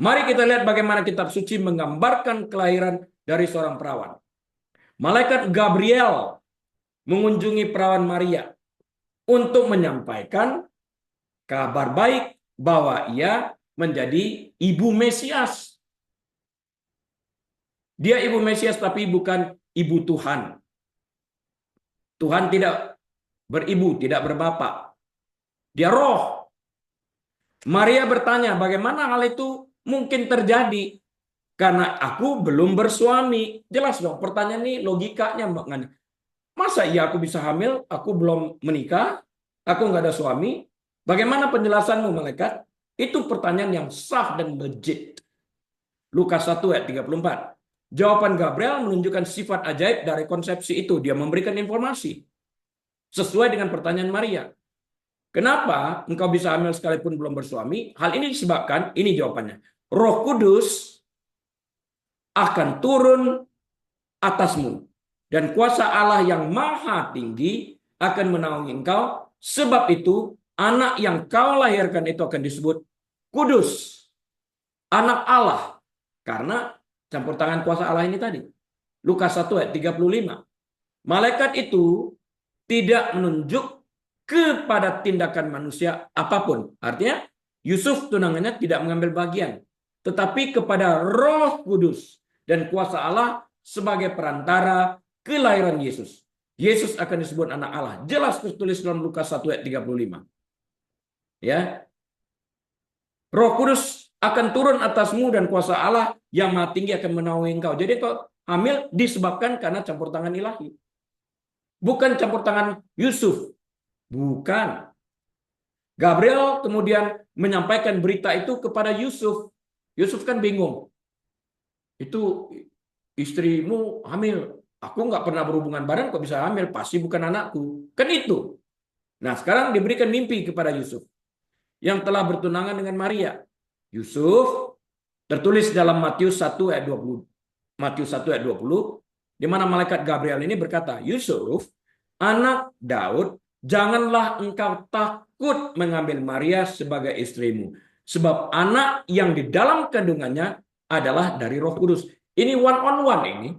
Mari kita lihat bagaimana kitab suci menggambarkan kelahiran dari seorang perawan. Malaikat Gabriel mengunjungi perawan Maria untuk menyampaikan kabar baik bahwa ia menjadi ibu Mesias. Dia ibu Mesias tapi bukan ibu Tuhan. Tuhan tidak beribu, tidak berbapak. Dia roh. Maria bertanya, bagaimana hal itu mungkin terjadi? Karena aku belum bersuami. Jelas dong, pertanyaan ini logikanya. Masa iya aku bisa hamil, aku belum menikah, aku nggak ada suami? Bagaimana penjelasanmu, malaikat? Itu pertanyaan yang sah dan legit. Lukas 1 ayat 34. Jawaban Gabriel menunjukkan sifat ajaib dari konsepsi itu. Dia memberikan informasi sesuai dengan pertanyaan Maria. Kenapa engkau bisa hamil sekalipun belum bersuami? Hal ini disebabkan, ini jawabannya, Roh Kudus akan turun atasmu dan kuasa Allah yang maha tinggi akan menaungi engkau. Sebab itu anak yang kau lahirkan itu akan disebut kudus, anak Allah, karena campur tangan kuasa Allah ini tadi. Lukas 1 ayat 35. Malaikat itu tidak menunjuk kepada tindakan manusia apapun. Artinya Yusuf tunangannya tidak mengambil bagian, tetapi kepada Roh Kudus dan kuasa Allah sebagai perantara kelahiran Yesus. Yesus akan disebut anak Allah. Jelas tertulis dalam Lukas 1 ayat 35. Ya, Roh Kudus akan turun atasmu dan kuasa Allah yang Maha Tinggi akan menaungi engkau. Jadi kau hamil disebabkan karena campur tangan ilahi. Bukan campur tangan Yusuf. Bukan. Gabriel kemudian menyampaikan berita itu kepada Yusuf. Yusuf kan bingung. Itu istrimu hamil. Aku nggak pernah berhubungan badan kok bisa hamil. Pasti bukan anakku. Kan itu. Nah sekarang diberikan mimpi kepada Yusuf. Yang telah bertunangan dengan Maria. Yusuf tertulis dalam Matius 1 ayat 20. Matius 1 ayat 20. Di mana malaikat Gabriel ini berkata, Yusuf, anak Daud, janganlah engkau takut mengambil Maria sebagai istrimu. Sebab anak yang di dalam kandungannya adalah dari Roh Kudus. Ini one on one ini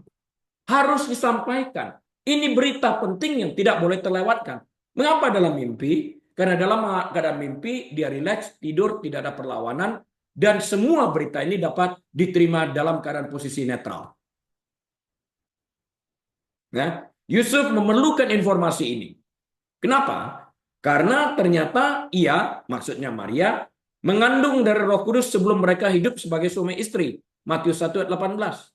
harus disampaikan. Ini berita penting yang tidak boleh terlewatkan. Mengapa dalam mimpi? Karena dalam keadaan mimpi dia rileks, tidur, tidak ada perlawanan, dan semua berita ini dapat diterima dalam keadaan posisi netral. Ya, Yusuf memerlukan informasi ini. Kenapa? Karena ternyata ia, maksudnya Maria, mengandung dari Roh Kudus sebelum mereka hidup sebagai suami istri. Matius 1 ayat 18.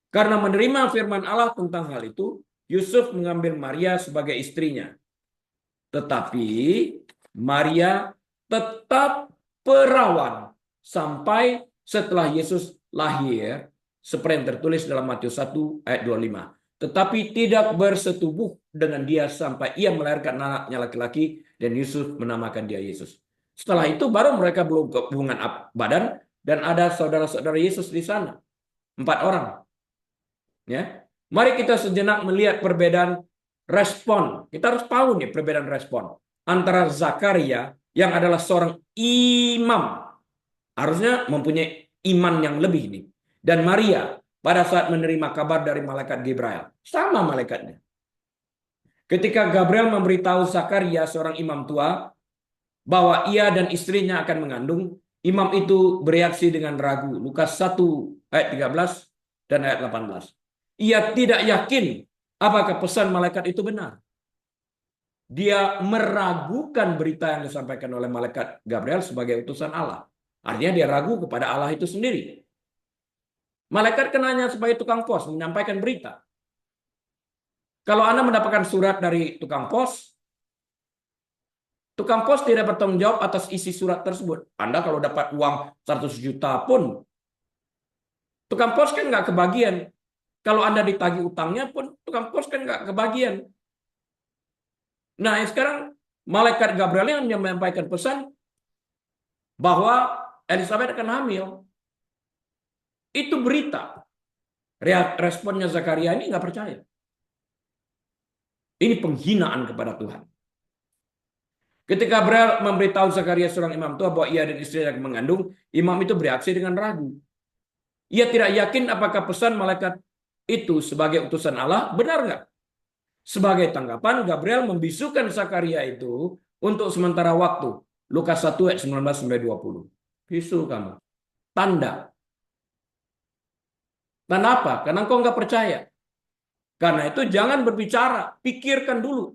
Karena menerima firman Allah tentang hal itu, Yusuf mengambil Maria sebagai istrinya. Tetapi Maria tetap perawan sampai setelah Yesus lahir, seperti yang tertulis dalam Matius 1 ayat 25. Tetapi tidak bersetubuh dengan dia sampai ia melahirkan anaknya laki-laki dan Yusuf menamakan dia Yesus. Setelah itu baru mereka belum hubungan badan dan ada saudara-saudara Yesus di sana. 4 orang. Ya. Mari kita sejenak melihat perbedaan respon. Kita harus tahu nih perbedaan respon antara Zakaria yang adalah seorang imam, harusnya mempunyai iman yang lebih nih, dan Maria pada saat menerima kabar dari malaikat Gabriel. Sama malaikatnya. Ketika Gabriel memberitahu Zakaria, seorang imam tua, bahwa ia dan istrinya akan mengandung, imam itu bereaksi dengan ragu. Lukas 1 ayat 13 dan ayat 18. Ia tidak yakin apakah pesan malaikat itu benar. Dia meragukan berita yang disampaikan oleh malaikat Gabriel sebagai utusan Allah. Artinya dia ragu kepada Allah itu sendiri. Malaikat kan hanya sebagai tukang pos, menyampaikan berita. Kalau Anda mendapatkan surat dari tukang pos tidak bertanggung jawab atas isi surat tersebut. Anda kalau dapat uang 100 juta pun, tukang pos kan nggak kebagian. Kalau Anda ditagih utangnya pun, tukang pos kan nggak kebagian. Nah, sekarang malaikat Gabriel yang menyampaikan pesan bahwa Elizabeth akan hamil. Itu berita. Responnya Zakaria ini nggak percaya. Ini penghinaan kepada Tuhan. Ketika Gabriel memberitahu Zakaria seorang imam tua bahwa ia dan istrinya akan mengandung, imam itu bereaksi dengan ragu. Ia tidak yakin apakah pesan malaikat itu sebagai utusan Allah benar nggak? Sebagai tanggapan, Gabriel membisukan Zakaria itu untuk sementara waktu. Lukas 1 ayat 19-20. Bisu kamu. Tanda. Tanda apa? Karena engkau nggak percaya. Karena itu jangan berbicara. Pikirkan dulu.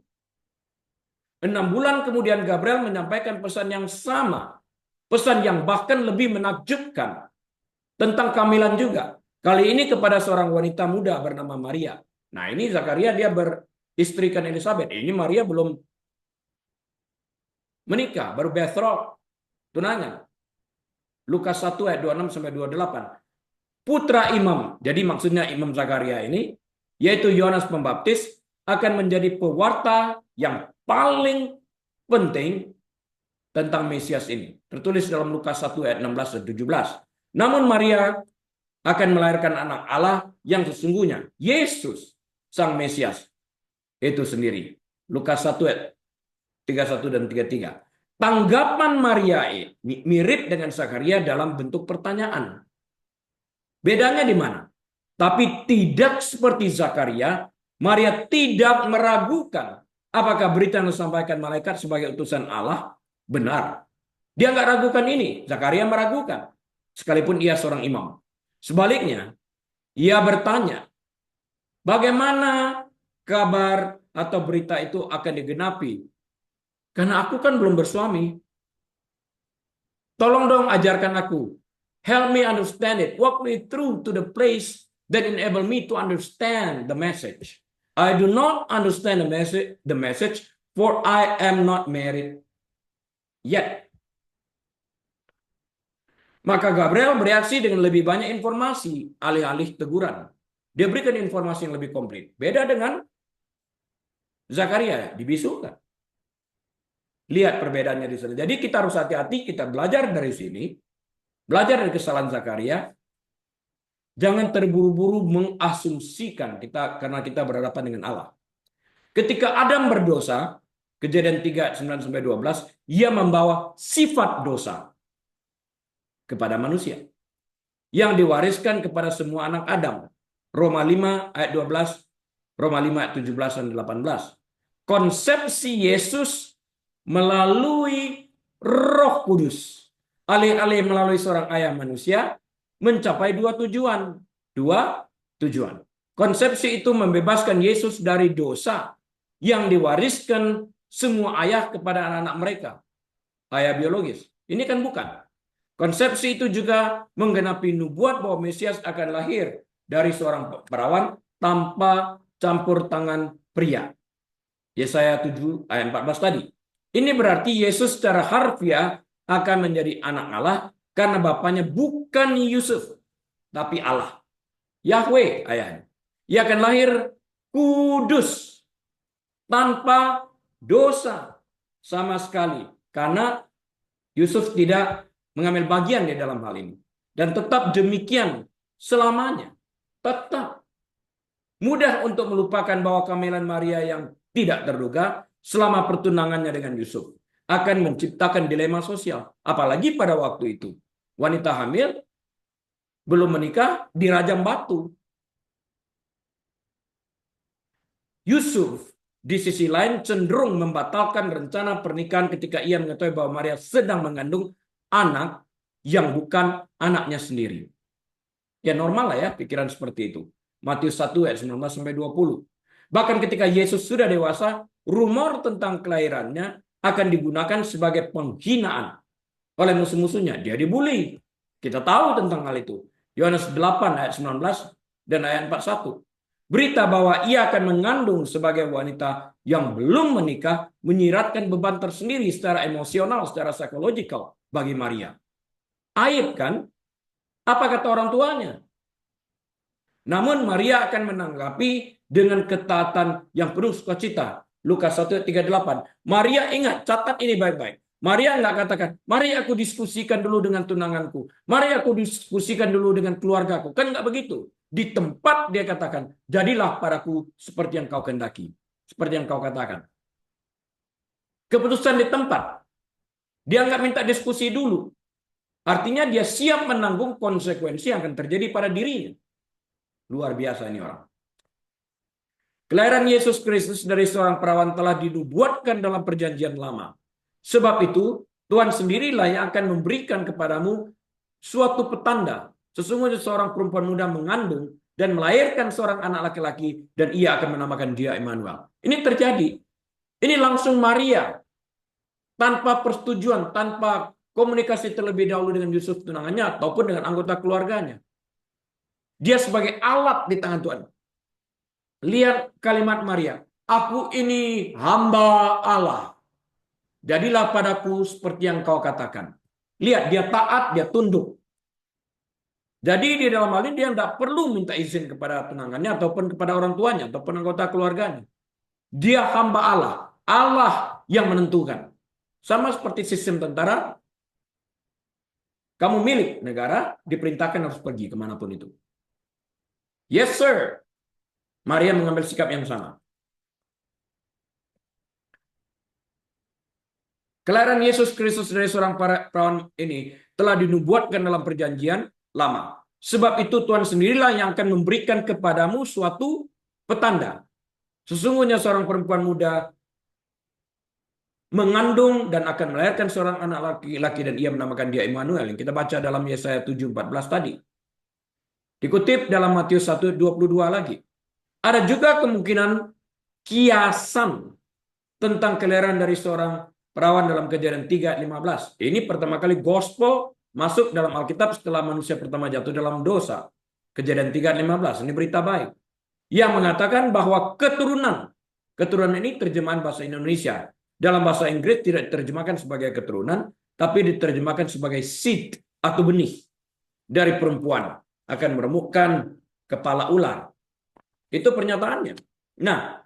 6 bulan kemudian Gabriel menyampaikan pesan yang sama. Pesan yang bahkan lebih menakjubkan. Tentang kehamilan juga. Kali ini kepada seorang wanita muda bernama Maria. Nah ini Zakaria dia beristrikan Elizabeth. Ini Maria belum menikah, baru betroth, tunangan. Lukas 1 ayat 26-28. Putra imam, jadi maksudnya imam Zakaria ini, yaitu Yohanes Pembaptis, akan menjadi pewarta yang paling penting tentang Mesias ini. Tertulis dalam Lukas 1 ayat 16 dan 17. Namun Maria akan melahirkan anak Allah yang sesungguhnya, Yesus, Sang Mesias, itu sendiri. Lukas 1 ayat 31 dan 33. Tanggapan Maria ini mirip dengan Zakaria dalam bentuk pertanyaan. Bedanya di mana? Tapi tidak seperti Zakaria, Maria tidak meragukan apakah berita yang disampaikan malaikat sebagai utusan Allah benar. Dia nggak ragukan ini. Zakaria meragukan, sekalipun ia seorang imam. Sebaliknya, ia bertanya, bagaimana kabar atau berita itu akan digenapi? Karena aku kan belum bersuami. Tolong dong ajarkan aku. Help me understand it. Walk me through to the place that enable me to understand the message. I do not understand the message, for I am not married yet. Maka Gabriel bereaksi dengan lebih banyak informasi alih-alih teguran. Dia berikan informasi yang lebih komplit. Beda dengan Zakaria, dibisukan. Lihat perbedaannya di sana. Jadi kita harus hati-hati, kita belajar dari sini, belajar dari kesalahan Zakaria. Jangan terburu-buru mengasumsikan kita karena kita berhadapan dengan Allah. Ketika Adam berdosa, Kejadian 3, 9-12, ia membawa sifat dosa kepada manusia yang diwariskan kepada semua anak Adam. Roma 5 ayat 12, Roma 5 ayat 17 dan 18. Konsepsi Yesus melalui Roh Kudus, alih-alih melalui seorang ayah manusia, mencapai dua tujuan. Konsepsi itu membebaskan Yesus dari dosa yang diwariskan semua ayah kepada anak-anak mereka. Ayah biologis. Ini kan bukan. Konsepsi itu juga menggenapi nubuat bahwa Mesias akan lahir dari seorang perawan tanpa campur tangan pria. Yesaya 7 ayat 14 tadi. Ini berarti Yesus secara harfiah akan menjadi anak Allah karena bapaknya bukan Yusuf, tapi Allah. Yahweh ayahnya. Ia akan lahir kudus, tanpa dosa sama sekali. Karena Yusuf tidak mengambil bagian di dalam hal ini. Dan tetap demikian selamanya. Tetap mudah untuk melupakan bahwa kehamilan Maria yang tidak terduga selama pertunangannya dengan Yusuf akan menciptakan dilema sosial. Apalagi pada waktu itu. Wanita hamil belum menikah dirajam batu. Yusuf di sisi lain cenderung membatalkan rencana pernikahan ketika ia mengetahui bahwa Maria sedang mengandung anak yang bukan anaknya sendiri. Ya normal lah ya pikiran seperti itu. Matius 1 ayat 19-20. Bahkan ketika Yesus sudah dewasa, rumor tentang kelahirannya akan digunakan sebagai penghinaan oleh musuh-musuhnya. Dia dibully. Kita tahu tentang hal itu. Yohanes 8 ayat 19 dan ayat 41. Berita bahwa ia akan mengandung sebagai wanita yang belum menikah menyiratkan beban tersendiri secara emosional, secara psikologikal bagi Maria. Aib kan? Apa kata orang tuanya? Namun Maria akan menanggapi dengan ketaatan yang penuh sukacita. Lukas 1:38. Maria ingat, catat ini baik-baik. Maria nggak katakan, mari aku diskusikan dulu dengan tunanganku. Mari aku diskusikan dulu dengan keluargaku. Kan nggak begitu. Di tempat dia katakan, jadilah padaku seperti yang kau kehendaki. Seperti yang kau katakan. Keputusan di tempat. Dia nggak minta diskusi dulu. Artinya dia siap menanggung konsekuensi yang akan terjadi pada dirinya. Luar biasa ini orang. Kelahiran Yesus Kristus dari seorang perawan telah dinubuatkan dalam perjanjian lama. Sebab itu, Tuhan sendirilah yang akan memberikan kepadamu suatu petanda. Sesungguhnya seorang perempuan muda mengandung dan melahirkan seorang anak laki-laki dan ia akan menamakan dia Immanuel. Ini terjadi. Ini langsung Maria. Tanpa persetujuan, tanpa komunikasi terlebih dahulu dengan Yusuf tunangannya ataupun dengan anggota keluarganya. Dia sebagai alat di tangan Tuhan. Lihat kalimat Maria. Aku ini hamba Allah. Jadilah padaku seperti yang kau katakan. Lihat, dia taat, dia tunduk. Jadi di dalam hal ini dia tidak perlu minta izin kepada tunangannya ataupun kepada orang tuanya ataupun anggota keluarganya. Dia hamba Allah. Allah yang menentukan. Sama seperti sistem tentara. Kamu milik negara, diperintahkan harus pergi kemanapun itu. Yes, sir. Maria mengambil sikap yang sama. Kelahiran Yesus Kristus dari seorang perawan ini telah dinubuatkan dalam perjanjian lama. Sebab itu Tuhan sendirilah yang akan memberikan kepadamu suatu petanda. Sesungguhnya seorang perempuan muda mengandung dan akan melahirkan seorang anak laki-laki dan ia menamakan dia Immanuel. Yang kita baca dalam Yesaya 7:14 tadi. Dikutip dalam Matius 1:22 lagi. Ada juga kemungkinan kiasan tentang kelahiran dari seorang perawan dalam Kejadian 3:15. Ini pertama kali gospel masuk dalam Alkitab setelah manusia pertama jatuh dalam dosa. Kejadian 3:15. Ini berita baik. Yang mengatakan bahwa keturunan ini terjemahan bahasa Indonesia. Dalam bahasa Inggris tidak diterjemahkan sebagai keturunan, tapi diterjemahkan sebagai seed atau benih dari perempuan akan meremukkan kepala ular. Itu pernyataannya. Nah,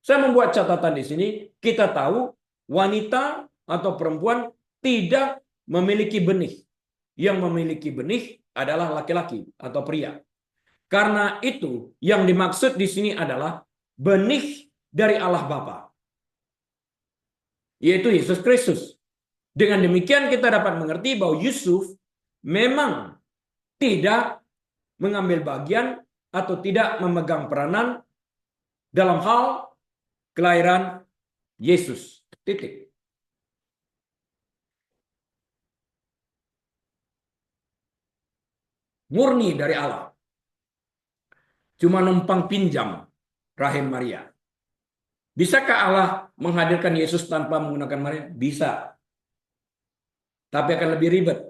saya membuat catatan di sini. Kita tahu wanita atau perempuan tidak memiliki benih. Yang memiliki benih adalah laki-laki atau pria. Karena itu yang dimaksud di sini adalah benih dari Allah Bapa, yaitu Yesus Kristus. Dengan demikian kita dapat mengerti bahwa Yusuf memang tidak mengambil bagian atau tidak memegang peranan dalam hal kelahiran Yesus. Titik. Murni dari Allah. Cuma numpang pinjam rahim Maria. Bisakah Allah menghadirkan Yesus tanpa menggunakan Maria? Bisa. Tapi akan lebih ribet.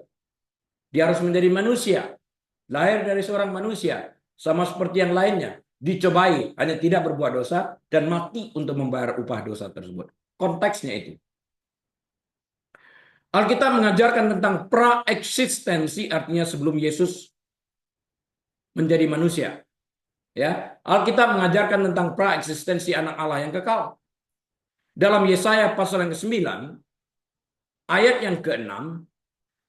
Dia harus menjadi manusia. Lahir dari seorang manusia. Sama seperti yang lainnya. Dicobai, hanya tidak berbuat dosa, dan mati untuk membayar upah dosa tersebut. Konteksnya itu. Alkitab mengajarkan tentang praeksistensi, artinya sebelum Yesus menjadi manusia. Ya, Alkitab mengajarkan tentang praeksistensi anak Allah yang kekal. Dalam Yesaya pasal yang ke-9, ayat yang ke-6,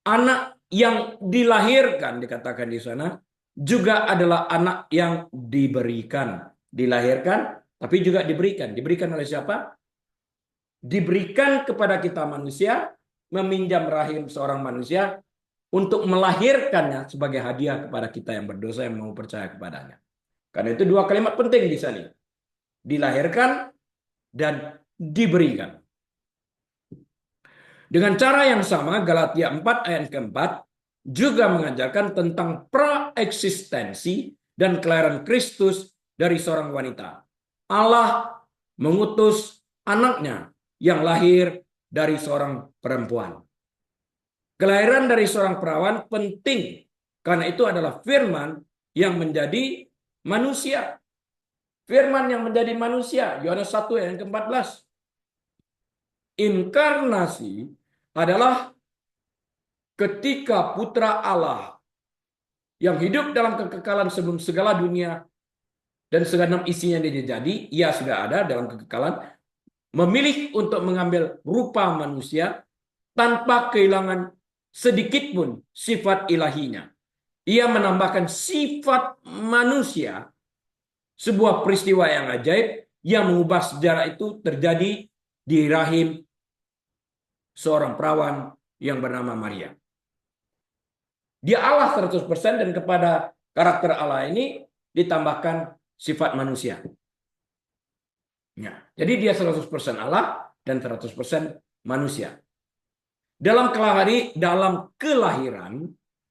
anak yang dilahirkan dikatakan di sana juga adalah anak yang diberikan. Dilahirkan, tapi juga diberikan. Diberikan oleh siapa? Diberikan kepada kita manusia, meminjam rahim seorang manusia untuk melahirkannya sebagai hadiah kepada kita yang berdosa yang mau percaya kepadanya. Karena itu dua kalimat penting di sini. Dilahirkan dan diberikan. Dengan cara yang sama, Galatia 4 ayat ke-4 juga mengajarkan tentang praeksistensi dan kelahiran Kristus dari seorang wanita. Allah mengutus anaknya yang lahir dari seorang perempuan. Kelahiran dari seorang perawan penting karena itu adalah firman yang menjadi manusia. Firman yang menjadi manusia. Yohanes 1 ayat ke-14. Inkarnasi adalah ketika putra Allah yang hidup dalam kekekalan sebelum segala dunia dan segenap isinya dia jadi, ia sudah ada dalam kekekalan, memilih untuk mengambil rupa manusia tanpa kehilangan sedikit pun sifat ilahinya. Ia menambahkan sifat manusia, sebuah peristiwa yang ajaib yang mengubah sejarah itu terjadi di rahim seorang perawan yang bernama Maria. Dia Allah 100% dan kepada karakter Allah ini ditambahkan sifat manusia. Ya, jadi dia 100% Allah dan 100% manusia. Dalam kelahiran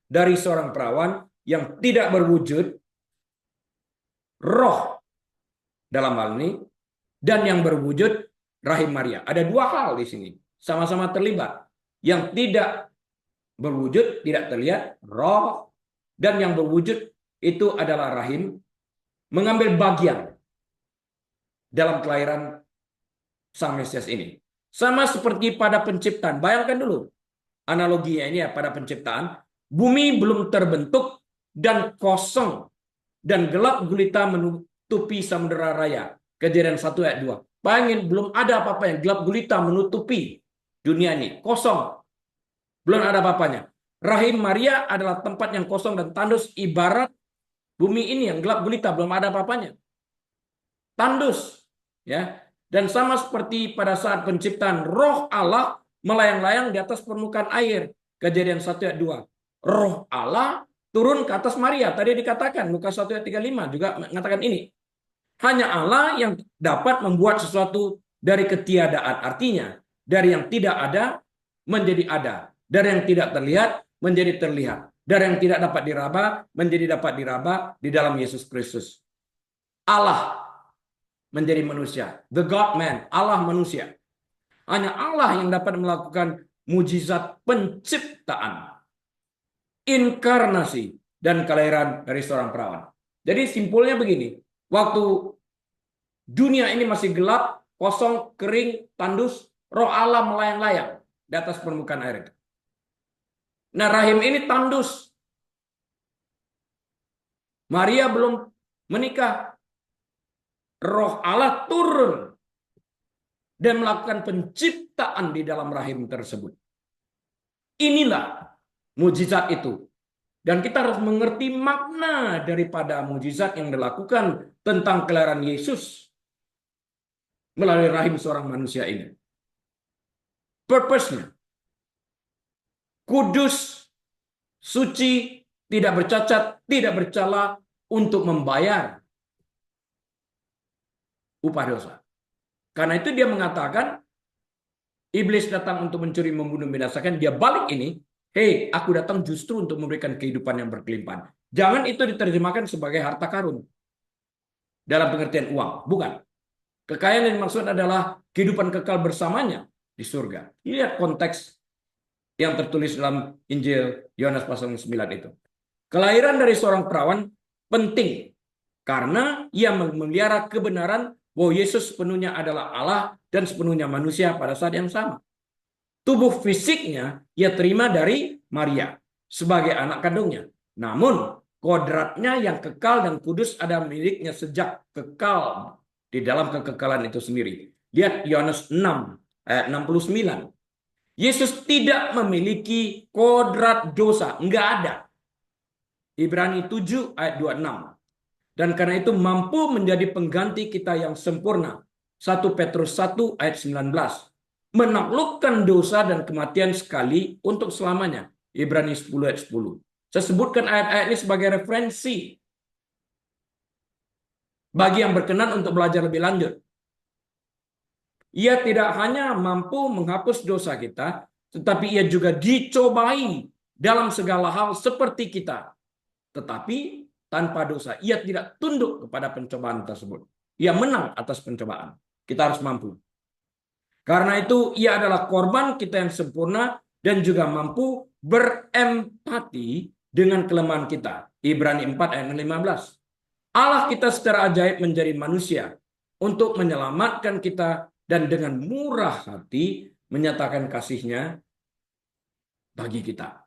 dari seorang perawan yang tidak berwujud, roh dalam hal ini, dan yang berwujud rahim Maria. Ada dua hal di sini, sama-sama terlibat. Yang tidak berwujud, tidak terlihat, roh, dan yang berwujud itu adalah rahim, mengambil bagian dalam kelahiran Sang Mesias ini. Sama seperti pada penciptaan. Bayangkan dulu analoginya ini ya, pada penciptaan. Bumi belum terbentuk dan kosong. Dan gelap gulita menutupi samudera raya. Kejadian 1 ayat 2. Bayangin, belum ada apa-apa yang gelap gulita menutupi dunia ini. Kosong. Belum ada apa-apanya. Rahim Maria adalah tempat yang kosong dan tandus ibarat bumi ini yang gelap gulita. Belum ada apa-apanya. Tandus. Ya. Dan sama seperti pada saat penciptaan, roh Allah melayang-layang di atas permukaan air. Kejadian 1 ayat 2. Roh Allah turun ke atas Maria. Tadi dikatakan, Lukas 1 ayat 35 juga mengatakan ini. Hanya Allah yang dapat membuat sesuatu dari ketiadaan. Artinya, dari yang tidak ada menjadi ada. Dari yang tidak terlihat menjadi terlihat. Dari yang tidak dapat diraba menjadi dapat diraba di dalam Yesus Kristus. Allah menjadi manusia. The God man, Allah manusia. Hanya Allah yang dapat melakukan mujizat penciptaan, inkarnasi, dan kelahiran dari seorang perawan. Jadi simpulnya begini, waktu dunia ini masih gelap, kosong, kering, tandus, roh Allah melayang-layang di atas permukaan air itu. Nah, rahim ini tandus. Maria belum menikah. Roh Allah turun dan melakukan penciptaan di dalam rahim tersebut. Inilah mujizat itu. Dan kita harus mengerti makna daripada mujizat yang dilakukan tentang kelahiran Yesus melalui rahim seorang manusia ini. Purpose-nya, kudus, suci, tidak bercacat, tidak bercela untuk membayar upah dosa. Karena itu dia mengatakan, iblis datang untuk mencuri, membunuh, membinasakan. Dia balik ini, hei, aku datang justru untuk memberikan kehidupan yang berkelimpahan. Jangan itu diterjemahkan sebagai harta karun dalam pengertian uang. Bukan. Kekayaan yang dimaksud adalah kehidupan kekal bersamanya di surga. Lihat konteks yang tertulis dalam Injil Yohanes pasal 9 itu. Kelahiran dari seorang perawan penting karena ia memelihara kebenaran bahwa Yesus sepenuhnya adalah Allah dan sepenuhnya manusia pada saat yang sama. Tubuh fisiknya ia terima dari Maria sebagai anak kandungnya. Namun kodratnya yang kekal dan kudus ada miliknya sejak kekal di dalam kekekalan itu sendiri. Lihat Yohanes 6 ayat 69. Yesus tidak memiliki kodrat dosa, enggak ada. Ibrani 7 ayat 26. Dan karena itu mampu menjadi pengganti kita yang sempurna. 1 Petrus 1 ayat 19. Menaklukkan dosa dan kematian sekali untuk selamanya. Ibrani 10 ayat 10. Saya sebutkan ayat-ayat ini sebagai referensi bagi yang berkenan untuk belajar lebih lanjut. Ia tidak hanya mampu menghapus dosa kita, tetapi ia juga dicobai dalam segala hal seperti kita. Tetapi tanpa dosa. Ia tidak tunduk kepada pencobaan tersebut. Ia menang atas pencobaan. Kita harus mampu. Karena itu ia adalah korban kita yang sempurna dan juga mampu berempati dengan kelemahan kita. Ibrani 4 ayat 15. Allah kita secara ajaib menjadi manusia untuk menyelamatkan kita dan dengan murah hati menyatakan kasih-Nya bagi kita.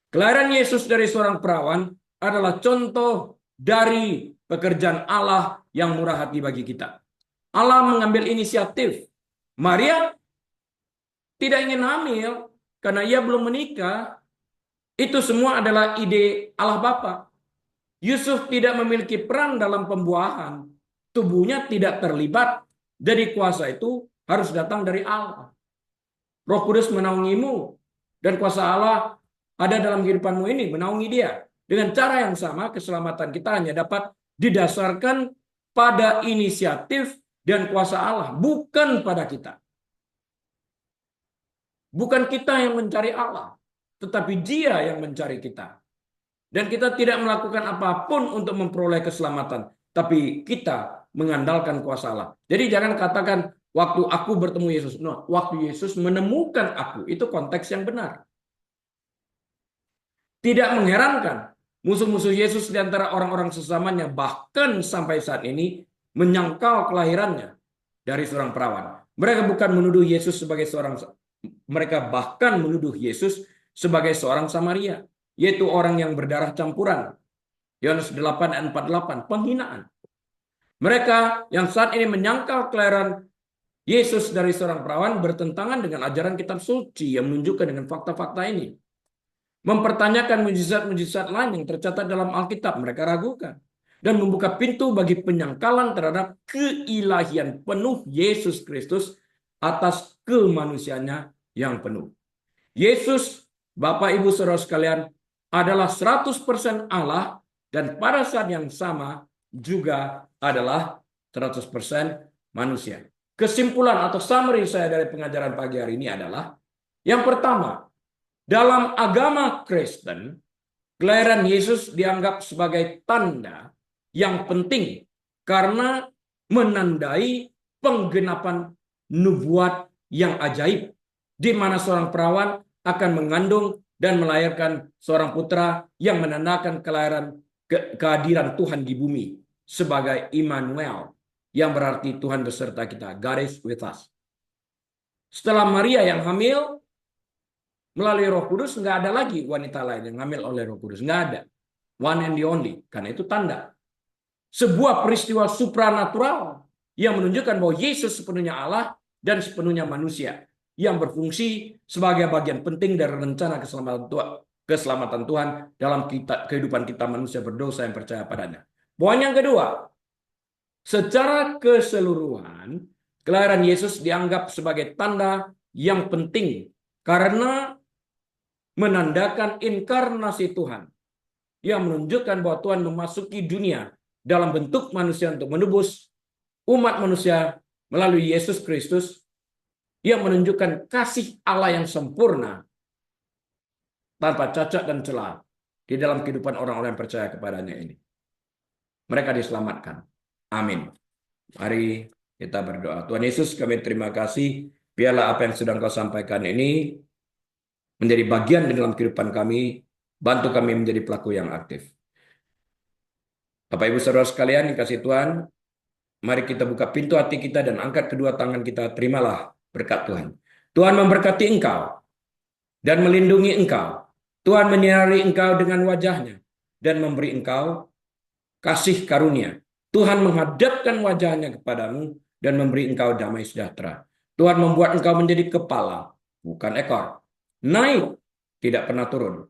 Kelahiran Yesus dari seorang perawan adalah contoh dari pekerjaan Allah yang murah hati bagi kita. Allah mengambil inisiatif. Maria tidak ingin hamil karena ia belum menikah. Itu semua adalah ide Allah Bapa. Yusuf tidak memiliki peran dalam pembuahan. Tubuhnya tidak terlibat. Jadi kuasa itu harus datang dari Allah. Roh Kudus menaungimu. Dan kuasa Allah ada dalam kehidupanmu ini, menaungi dia. Dengan cara yang sama, keselamatan kita hanya dapat didasarkan pada inisiatif dan kuasa Allah, bukan pada kita. Bukan kita yang mencari Allah, tetapi Dia yang mencari kita. Dan kita tidak melakukan apapun untuk memperoleh keselamatan, tapi kita mengandalkan kuasa Allah. Jadi jangan katakan, waktu aku bertemu Yesus. No, waktu Yesus menemukan aku, itu konteks yang benar. Tidak mengherankan, musuh-musuh Yesus di antara orang-orang sesamanya bahkan sampai saat ini menyangkal kelahirannya dari seorang perawan. Mereka bukan menuduh Yesus sebagai mereka bahkan menuduh Yesus sebagai seorang Samaria, yaitu orang yang berdarah campuran. Yohanes 8 ayat 48, penghinaan. Mereka yang saat ini menyangkal kelahiran Yesus dari seorang perawan bertentangan dengan ajaran kitab suci yang menunjukkan dengan fakta-fakta ini. Mempertanyakan mujizat-mujizat lain yang tercatat dalam Alkitab, mereka ragukan. Dan membuka pintu bagi penyangkalan terhadap keilahian penuh Yesus Kristus atas kemanusiaannya yang penuh. Yesus, Bapak Ibu Saudara sekalian, adalah 100% Allah dan pada saat yang sama juga adalah 100% manusia. Kesimpulan atau summary saya dari pengajaran pagi hari ini adalah, yang pertama, dalam agama Kristen, kelahiran Yesus dianggap sebagai tanda yang penting karena menandai penggenapan nubuat yang ajaib, di mana seorang perawan akan mengandung dan melahirkan seorang putra yang menandakan kehadiran Tuhan di bumi sebagai Immanuel, yang berarti Tuhan beserta kita. God is with us. Setelah Maria yang hamil melalui Roh Kudus, nggak ada lagi wanita lain yang hamil oleh Roh Kudus. Nggak ada. One and the only. Karena itu tanda. Sebuah peristiwa supranatural yang menunjukkan bahwa Yesus sepenuhnya Allah dan sepenuhnya manusia, yang berfungsi sebagai bagian penting dari rencana keselamatan Tuhan dalam kehidupan kita manusia berdosa yang percaya padanya. Poin yang kedua, secara keseluruhan, kelahiran Yesus dianggap sebagai tanda yang penting karena menandakan inkarnasi Tuhan, yang menunjukkan bahwa Tuhan memasuki dunia dalam bentuk manusia untuk menebus umat manusia melalui Yesus Kristus, yang menunjukkan kasih Allah yang sempurna tanpa cacat dan celah di dalam kehidupan orang-orang yang percaya kepadanya ini. Mereka diselamatkan. Amin. Mari kita berdoa. Tuhan Yesus, kami terima kasih. Biarlah apa yang sedang Kau sampaikan ini menjadi bagian di dalam kehidupan kami. Bantu kami menjadi pelaku yang aktif. Bapak Ibu Saudara sekalian, dikasih Tuhan, mari kita buka pintu hati kita dan angkat kedua tangan kita. Terimalah berkat Tuhan. Tuhan memberkati engkau dan melindungi engkau. Tuhan menyinari engkau dengan wajahnya dan memberi engkau kasih karunia. Tuhan menghadapkan wajahnya kepadamu dan memberi engkau damai sejahtera. Tuhan membuat engkau menjadi kepala, bukan ekor. Naik, tidak pernah turun.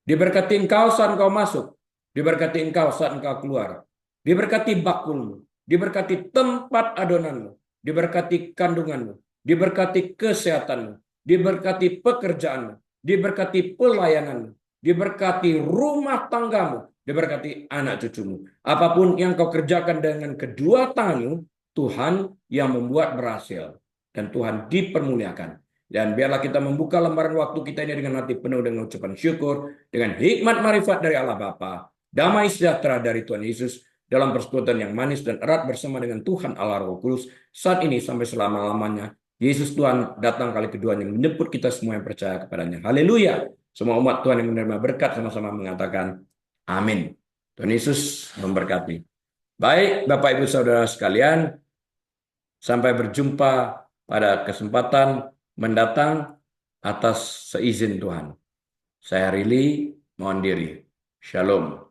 Diberkati engkau saat engkau masuk. Diberkati engkau saat engkau keluar. Diberkati bakulmu. Diberkati tempat adonanmu. Diberkati kandunganmu. Diberkati kesehatanmu. Diberkati pekerjaanmu. Diberkati pelayananmu. Diberkati rumah tanggamu. Diberkati anak cucumu. Apapun yang kau kerjakan dengan kedua tanganmu, Tuhan yang membuat berhasil. Dan Tuhan dipermuliakan. Dan biarlah kita membuka lembaran waktu kita ini dengan hati penuh dengan ucapan syukur, dengan hikmat marifat dari Allah Bapa, damai sejahtera dari Tuhan Yesus, dalam persekutuan yang manis dan erat bersama dengan Tuhan Allah Roh Kudus, saat ini sampai selama-lamanya. Yesus Tuhan datang kali kedua yang menjemput kita semua yang percaya kepadanya. Haleluya. Semua umat Tuhan yang menerima berkat sama-sama mengatakan amin. Tuhan Yesus memberkati. Baik, Bapak Ibu Saudara sekalian, sampai berjumpa pada kesempatan mendatang atas seizin Tuhan. Saya Rili, mohon diri. Shalom.